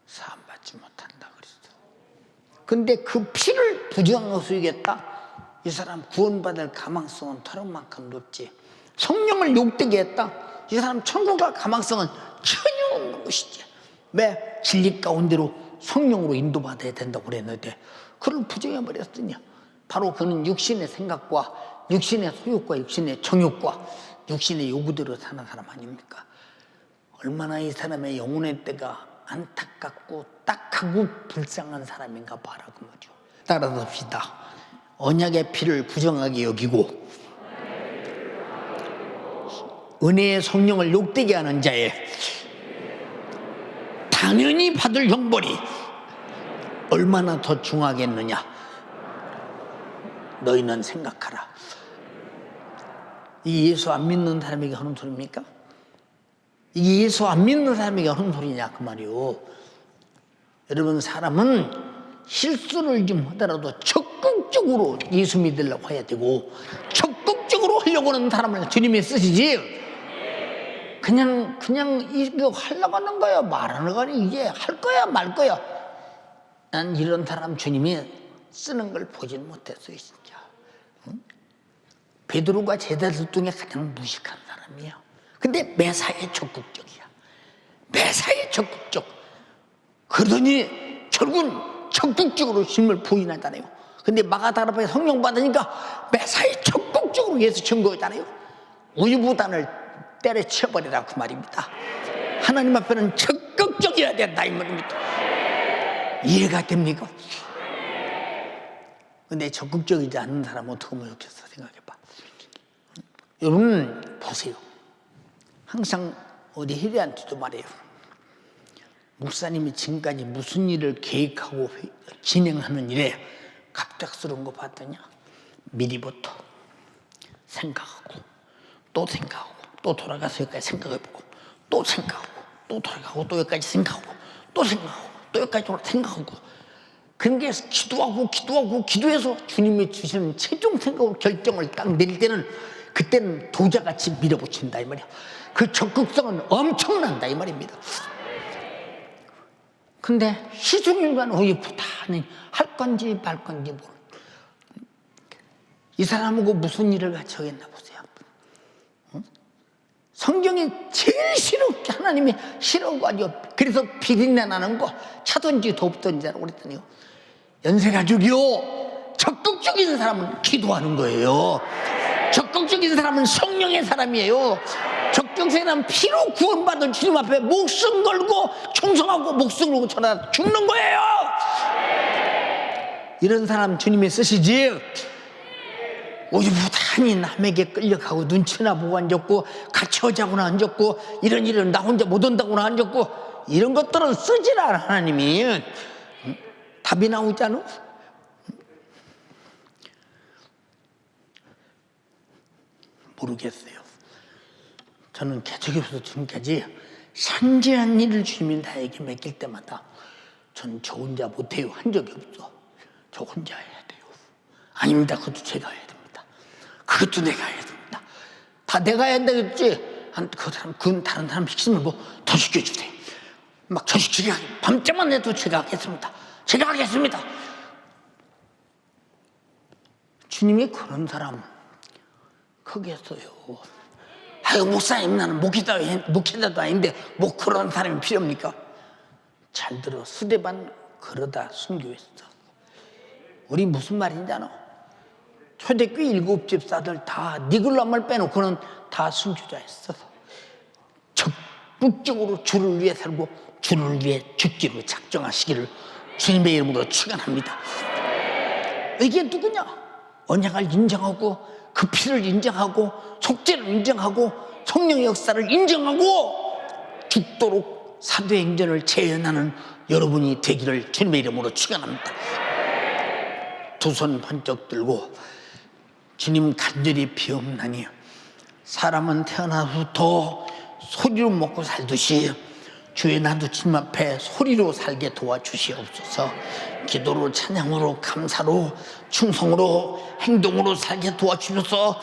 사함받지 못한다 그랬어. 근데 그 피를 부정하고 속이겠다? 이 사람 구원받을 가망성은 털은만큼 높지. 성령을 욕되게 했다? 이 사람 천국 갈 가망성은 전혀 없는 것이지. 왜? 진리 가운데로 성령으로 인도받아야 된다고 그랬는데 그를 부정해버렸더냐. 바로 그는 육신의 생각과 육신의 소욕과 육신의 정욕과 육신의 요구대로 사는 사람 아닙니까? 얼마나 이 사람의 영혼의 때가 안타깝고 딱하고 불쌍한 사람인가 봐라 그 말이죠. 따라서 합시다. 언약의 피를 부정하게 여기고 은혜의 성령을 욕되게 하는 자에 당연히 받을 형벌이 얼마나 더 중하겠느냐. 너희는 생각하라. 이 예수 안 믿는 사람에게 하는 소리입니까? 이 예수 안 믿는 사람에게 하는 소리냐 그 말이요. 여러분, 사람은 실수를 좀 하더라도 적극적으로 예수 믿으려고 해야 되고, 적극적으로 하려고 하는 사람을 주님이 쓰시지, 그냥 이거 하려고 하는 거야 말하는 거야, 이게 할 거야 말 거야. 난 이런 사람 주님이 쓰는 걸 보진 못했어요 진짜. 베드로가 제자들 중에 가장 무식한 사람이야. 근데 매사에 적극적이야. 매사에 적극적. 그러더니 결국은 적극적으로 주님을 부인하잖아요. 근데 마가다락방에 성령 받으니까 매사에 적극적으로 예수 증거하잖아요. 우유부단을 때려치워버리라 그 말입니다. 하나님 앞에는 적극적이어야 된다 이 말입니다. 이해가 됩니까? 근데 적극적이지 않는 사람은 어떻게 하면 좋겠어 생각해봐. 여러분 보세요. 항상 우리 희리한테도 말해요. 목사님이 지금까지 무슨 일을 계획하고 진행하는 일에 갑작스러운 거 봤더냐? 미리부터 생각하고 또 생각하고 또 돌아가서 여기까지 생각해보고 또 생각하고 또 돌아가고 또 여기까지 생각하고 또 생각하고 또 여기까지 생각하고, 그런 게 기도해서 주님이 주시는 최종 생각으로 결정을 딱 내릴 때는 그때는 도자같이 밀어붙인다 이 말이야. 그 적극성은 엄청난다 이 말입니다. 근데 시종일관 후유부단히 할 건지 말 건지 모르. 이 사람하고 무슨 일을 같이 하겠나 보세요. 성경이 제일 싫어, 하나님이 싫어가지고, 그래서 비린내 나는 거 차든지 덥든지라고 그랬더니요, 연세가족이요, 적극적인 사람은 기도하는 거예요. 적극적인 사람은 성령의 사람이에요. 적극적인 사람은 피로 구원받은 주님 앞에 목숨 걸고 충성하고 목숨 걸고 전하 죽는 거예요. 이런 사람 주님이 쓰시지, 우유부단히 남에게 끌려가고 눈치나 보고 앉았고 같이 하자고나 앉았고 이런 일은 나 혼자 못 온다고나 앉았고 이런 것들은 쓰질 않아. 하나님이 답이 나오잖아. 모르겠어요. 저는 개척에서 지금까지 산재한 일을 주님이 나에게 맡길 때마다 전 저 혼자 못해요 한 적이 없어. 저 혼자 해야 돼요. 아닙니다. 그것도 제가 해야 됩니다. 그것도 내가 해야 됩니다. 다 내가 해야 된다겠지. 그 다른 사람 시키면 뭐 더 시켜주세요. 막 저 시키게 밤잠만 해도 제가 하겠습니다. 제가 하겠습니다. 주님이 그런 사람 크겠어요. 아유 목사님 나는 목회자도 아닌데 뭐 그런 사람이 필요합니까? 잘 들어. 스데반 그러다 순교했어. 우리 무슨 말인지 아나? 초대교회 7집사들 다 니글라말 빼놓고는 다 순교자였어. 적극적으로 주를 위해 살고 주를 위해 죽기로 작정하시기를 주님의 이름으로 축원합니다. 이게 누구냐? 언약을 인정하고 그 피를 인정하고 속죄를 인정하고 성령의 역사를 인정하고 죽도록 사도행전을 재현하는 여러분이 되기를 주님의 이름으로 축원합니다. 두 손 번쩍 들고 주님 간절히 비옵나니 사람은 태어나서부터 소리로 먹고 살듯이 주의 나도 주님 앞에 소리로 살게 도와주시옵소서. 기도로 찬양으로 감사로 충성으로 행동으로 살게 도와주셔서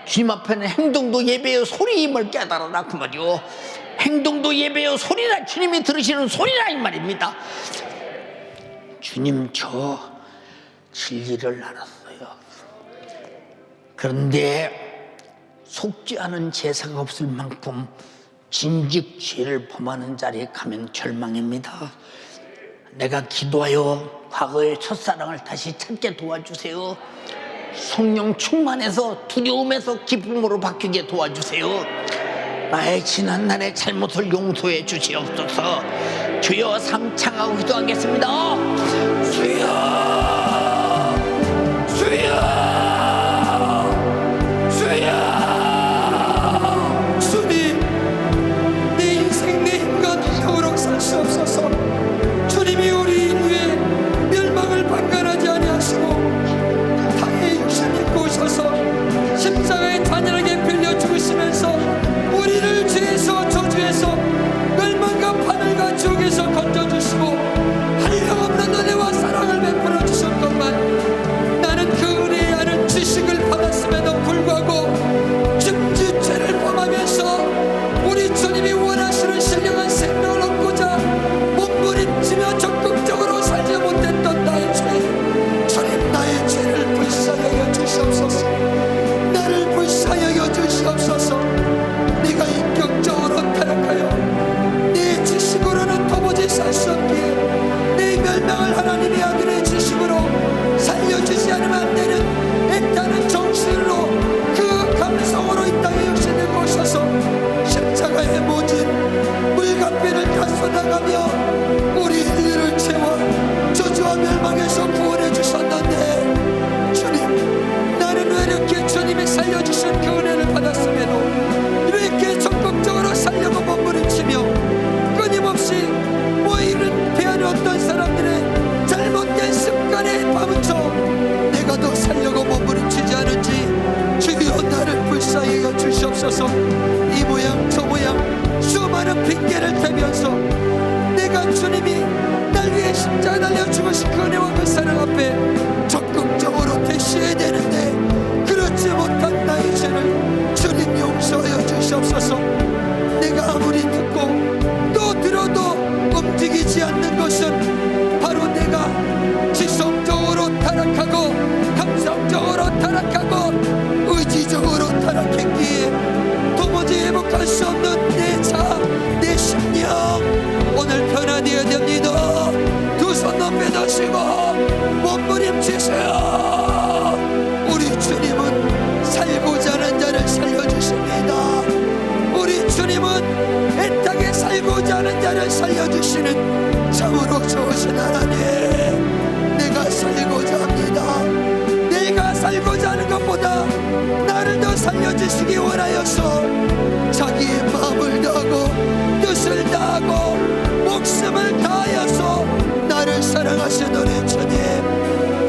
주님 앞에는 행동도 예배의 소리임을 깨달아라 그 말이요. 행동도 예배의 소리라, 주님이 들으시는 소리라 이 말입니다. 주님 저 진리를 알았어요. 그런데 속지 않은 제사가 없을 만큼 진즉 죄를 범하는 자리에 가면 절망입니다. 내가 기도하여 과거의 첫사랑을 다시 찾게 도와주세요. 성령 충만해서 두려움에서 기쁨으로 바뀌게 도와주세요. 나의 지난날의 잘못을 용서해 주시옵소서. 주여 삼창하고 기도하겠습니다. 주여 주여 주여. 주님, 내 인생 내 인간 영으로 살 수 없어서 주님이 우리 인류의 멸망을 방관하지 아니하시고 당의 육신 입고 오셔서 십자가에 잔인하게 빌려 죽으시면서 우리를 죄에서 저주에서 멸망과 파멸과 지옥에서 건져주시고 한량없는 은혜와 사랑을 베풀어 주셨건만 나는 그 은혜에 아는 지식을 받았음에도 불구하고 죄를 범하면서 우리 주님이 원하시는 신령한 생명을 얻고자 몸부림치며 적극적으로 살지 못했던 나의 죄, 주님 나의 죄를 불쌍히 여겨 주시옵소서. 나를 불쌍히 여겨 주시옵소서. 네가 인격적으로 타락하여 내 지식으로는 도무지 살 수 없기에 내 멸망을 하나님의 아들의 지식으로 살려주지 않으면 안 되는 애타는 정신으로 그 감성으로 이 땅에 육신을 꼬셔서 십자가에 모진 물갑비를 다 쏟아가며 우리 인류를 채워 저주와 멸망에서 구원해 주셨는데 주님, 나는 왜 이렇게 주님이 살려주신 그 은혜를 받았음에도 왜 이렇게 적극적으로 살려고 몸부림치며 끊임없이 모이는 배하는 어떤 사람들의 잘못된 습관에 파묻혀 내가 더 살려고 몸부림치지 않은지 주여 나를 불쌍히 여겨 주시옵소서. 이 모양 저 모양 수많은 핑계를 대면서 내가 주님이 날 위해 십자가 달려 죽으신 그 은혜와 그 사랑 앞에 적극적으로 대시해야 되는데 그렇지 못한 나의 죄를 주님 용서하여 주시옵소서. 내가 아무리 듣고 또 들어도 움직이지 않는 것은 바로 내가 지성적으로 타락하고 감성적으로 타락하고 의지적으로 타락했기에 도무지 회복할 수 없는 내 자, 내 심령 오늘 변화되어야 됩니다. 두 손 높이 드시고 몸부림치세요. 우리 주님은 살고자 하는 자를 살려주십니다. 우리 주님은 애타게 살고자 하는 자를 살려주시는 참으로 좋으신 하나님, 내가 살고자 합니다. 내가 살고자 하는 것보다 나를 더 살려주시기 원하여서 자기의 마음을 다하고 뜻을 다하고 목숨을 다하여서 나를 사랑하시는 우리 주님.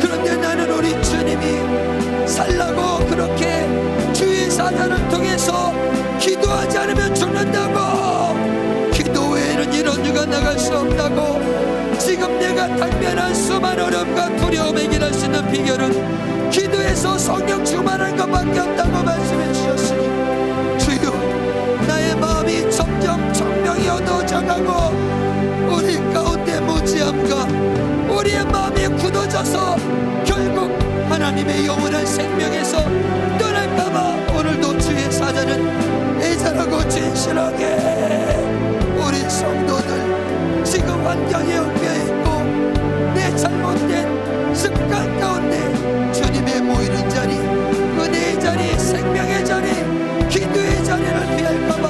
그런데 나는 우리 주님이 살라고 그렇게 주의 사자를 통해서 기도하지 않으면 죽는다고, 기도 외에는 이런 유가 나갈 수 없다고, 지금 내가 당면한 수많은 어려움과 두려움에 이길 수 있는 비결은 기도에서 성령 충만한 것밖에 없다고 말씀해 주셨으니 주여, 나의 마음이 점점 청명이 어두워져가고 우리 가운데 무지함과 우리의 마음이 굳어져서 결국 하나님의 영원한 생명에서 떠날까봐 오늘도 주의 사자는 애절하고 진실하게 우리 성도들 지금 환경에 얽혀있고 내 잘못된 습관 가운데 주님의 모이는 자리, 은혜의 자리, 생명의 자리, 기도의 자리를 피할까봐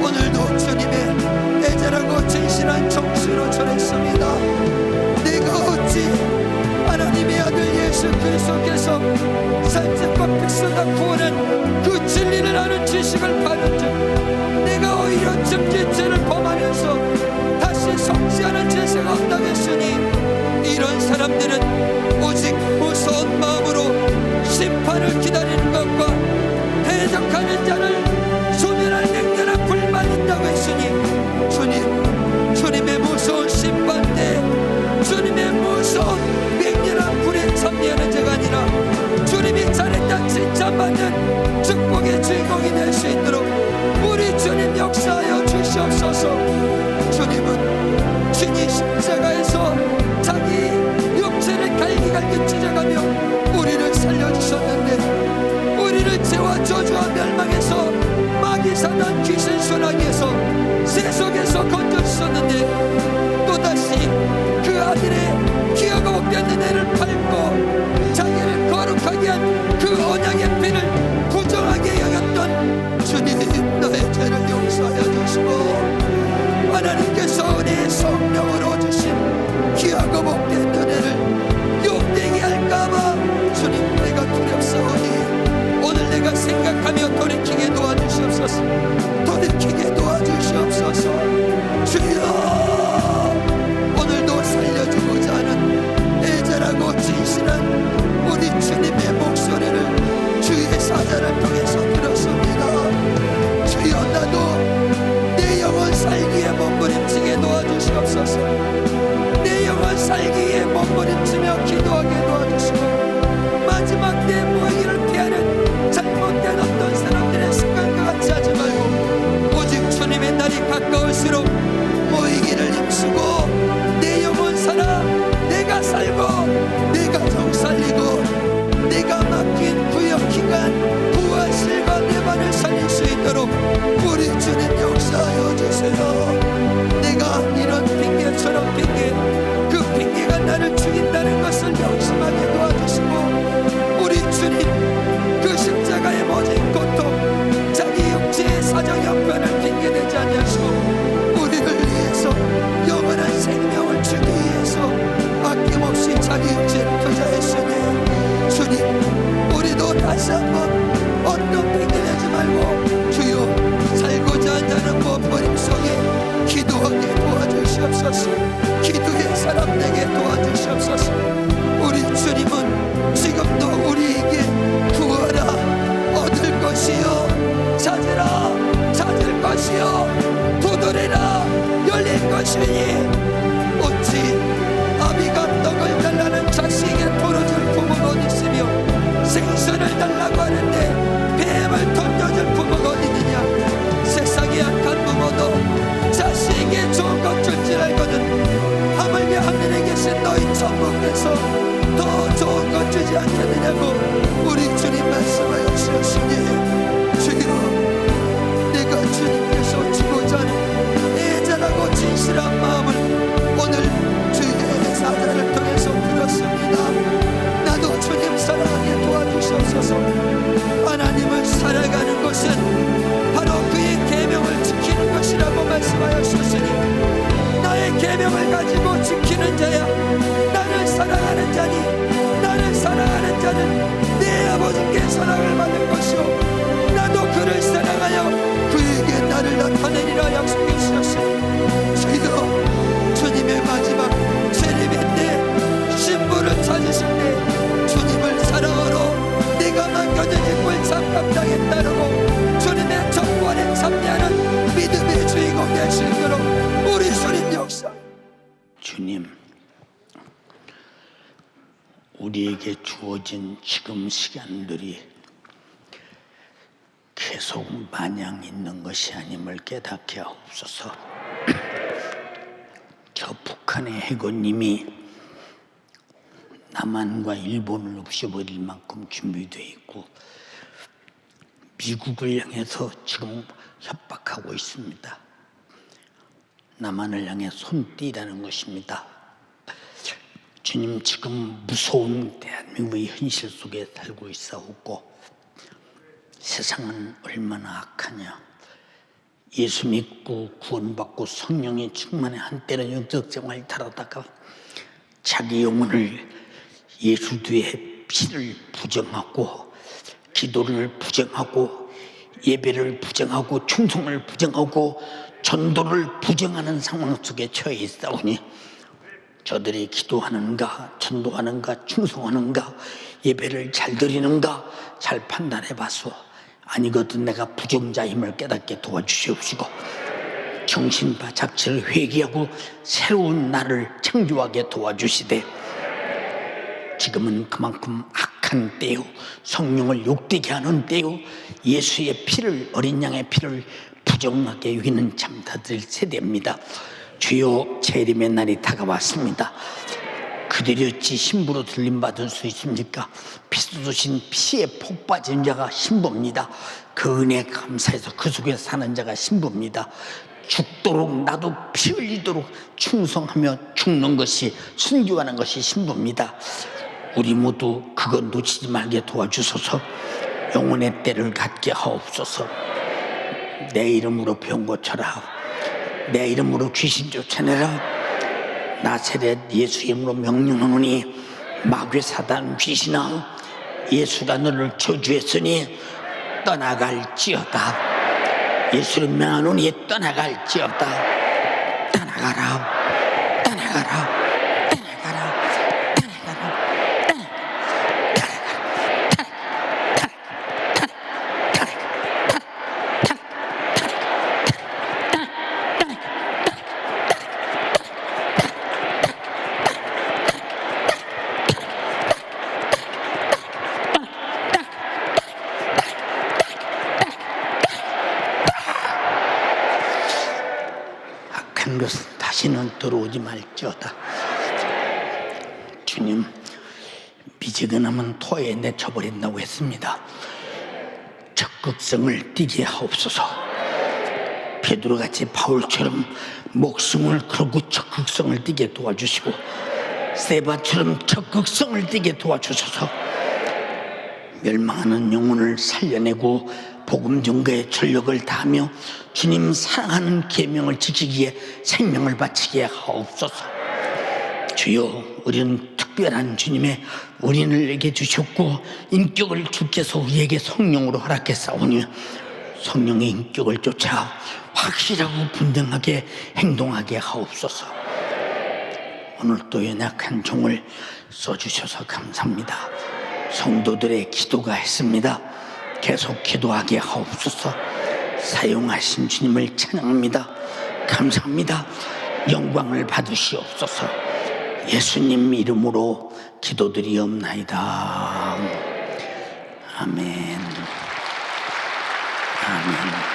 오늘도 주님의 애절하고 진실한 정수로 전했습니다. 내가 어찌 하나님의 아들 예수 그리스도께서 산적과 백성과 구원한 그 진리를 아는 지식을 받은 즉 내가 오히려 주시옵소서. 주님은 친히 십자가에서 자기 육체를 갈기갈기 찢어가며 우리를 살려주셨는데, 우리를 죄와 저주와 멸망에서 마귀 사단 귀신 소나기에서 세속에서 건져주셨는데, 또다시 그 아들의 귀하고 복된 은혜를 밟고 자기를 거룩하게 한 그 언약의 피를 부정하게 여겼던 주님, 너의 죄를 용서하여 주시고 하나님께서 은혜의 성령으로 주신 귀하고 복된 은혜를 욕되게 할까봐 주님, 내가 두렵사오니 오늘 내가 생각하며 돌이키게 도와주시옵소서. 돌이키게 도와주시옵소서. 주여, 오늘도 살려주고자 하는 애절하고 진실한 우리 주님의 목소리를 주의 사자를 통해서 들었습니다. 주여, 나도 내 영혼 살기에 몸부림치게 도와주시옵소서. 내 영혼 살기에 몸부림치며 기도하게 도와주시고, 마지막 때 모이기를 피하는 잘못된 어떤 사람들의 습관과 같이 하지 말고, 오직 주님의 날이 가까울수록 모이기를 힘쓰고 내 영혼 살아, 내가 살고 내 가정 살리고 내가 맡긴 구역기간 부하실과 내 발을 살릴 수 있도록 우리 주님 역사하여 주세요. 내가 이런 핑계 저런 핑계, 그 핑계가 나를 죽인다는 것을 명심하게 도와주시고, 우리 주님 그 십자가의 모진 고통, 자기 육체의 사정 형편을 핑계대지 아니하시고 우리를 위해서 영원한 생명을 주기 위해서 아낌없이 자기 육체를 투자했으니, 주님, 우리도 다시 한번 어떤 핑계내지 말고 주여, 살고자 한다는 몸부림 속에 기도하게 도와주시옵소서. 기도의 사람 되게 도와주시옵소서. 우리 주님은 지금도 우리에게 구하라, 얻을 것이요, 찾으라, 찾을 것이요, 두드리라, 열릴 것이니, 어찌 아비가 떡을 달라는 자식에게 돌아줄 부모가 어디 있으며 생선을 달라고 하는데 뱀을 던져줄 부모가 어디 있느냐. 세상의 약한 부모도 자식에게 좋은 것 줄 줄 알거든 하물며 하늘에 계신 너희 천부께서 더 좋은 것 주지 않겠느냐고 우리 주님 말씀하여 주셨으니, 주여, 내가 주님께서 주고자 하는 애절하고 진실한 마음을 오늘 주의 사자를 통해서 들었습니다. 나도 주님 사랑하게 도와주시옵소서. 하나님을 살아가는 것은 바로 그의 계명을 지키는 것이라고 말씀하셨으니, 나의 계명을 가지고 지키는 자야 나를 사랑하는 자니, 나를 사랑하는 자는 내 아버지께 사랑을 받을 것이요, 나도 그를 사랑하여 그에게 나를 나타내리라 약속해 주셨으니, 주여, 주님의 마지막 재림의 때 신부를 찾으실 때 주님을 사랑으로 내가 맡겨진 꿀참 감당에 따르고 주님의 정권에 참여하는 믿음의 주인공 될 수 있도록 우리 주님 역사. 주님, 우리에게 주어진 지금 시간들이 계속 마냥 있는 것이 아님을 깨닫게 하옵소서. 저 북한의 해군님이 남한과 일본을 없애버릴 만큼 준비되어 있고, 미국을 향해서 지금 협박하고 있습니다. 남한을 향해 손띠라는 것입니다. 주님, 지금 무서운 대한민국의 현실 속에 살고 있사오고, 세상은 얼마나 악하냐. 예수 믿고 구원받고 성령의 충만에 한때는 영적 생활을 살아다가 자기 영혼을 예수 뒤에 피를 부정하고, 기도를 부정하고, 예배를 부정하고, 충성을 부정하고, 전도를 부정하는 상황 속에 처해 있사오니, 저들이 기도하는가, 전도하는가, 충성하는가, 예배를 잘 드리는가 잘 판단해 봐서 아니거든 내가 부정자임을 깨닫게 도와주시옵시고, 정신과 잡지를 회개하고 새로운 나를 창조하게 도와주시되, 지금은 그만큼 악한 때요, 성령을 욕되게 하는 때요, 예수의 피를, 어린 양의 피를 부정하게 여기는 잠자들 세대입니다. 주여, 재림의 날이 다가왔습니다. 그들이 어찌 신부로 들림받을 수 있습니까? 피 쏟으신 피에 폭 빠진 자가 신부입니다. 그 은혜 감사해서 그 속에 사는 자가 신부입니다. 죽도록 나도 피 흘리도록 충성하며 죽는 것이, 순교하는 것이 신부입니다. 우리 모두 그거 놓치지 말게 도와주소서. 영혼의 때를 갖게 하옵소서. 내 이름으로 병 고쳐라. 내 이름으로 귀신 쫓아내라. 나사렛 예수 이름으로 명령하노니 마귀 사단 귀신아, 예수가 너를 저주했으니 떠나갈지어다. 예수를 명하노니 떠나갈지어다. 떠나가라, 떠나가라, 떠나가라, 떠나가라. 악한 것은 다시는 들어오지 말지어다. 주님, 미지근하면 토에 내쳐버린다고 했습니다. 적극성을 띠게 하옵소서. 베드로같이 바울처럼 목숨을 걸고 적극성을 띠게 도와주시고, 세바처럼 적극성을 띠게 도와주소서. 멸망하는 영혼을 살려내고 복음 전가에 전력을 다하며 주님 사랑하는 계명을 지키기에 생명을 바치게 하옵소서. 주여, 우리는 특별한 주님의 우리를 내게 주셨고 인격을 주께서 우리에게 성령으로 허락했사오니 성령의 인격을 쫓아 확실하고 분명하게 행동하게 하옵소서. 오늘도 연약한 종을 써주셔서 감사합니다. 성도들의 기도가 했습니다. 계속 기도하게 하옵소서. 사용하신 주님을 찬양합니다. 감사합니다. 영광을 받으시옵소서. 예수님 이름으로 기도드리옵나이다. 아멘. 아멘.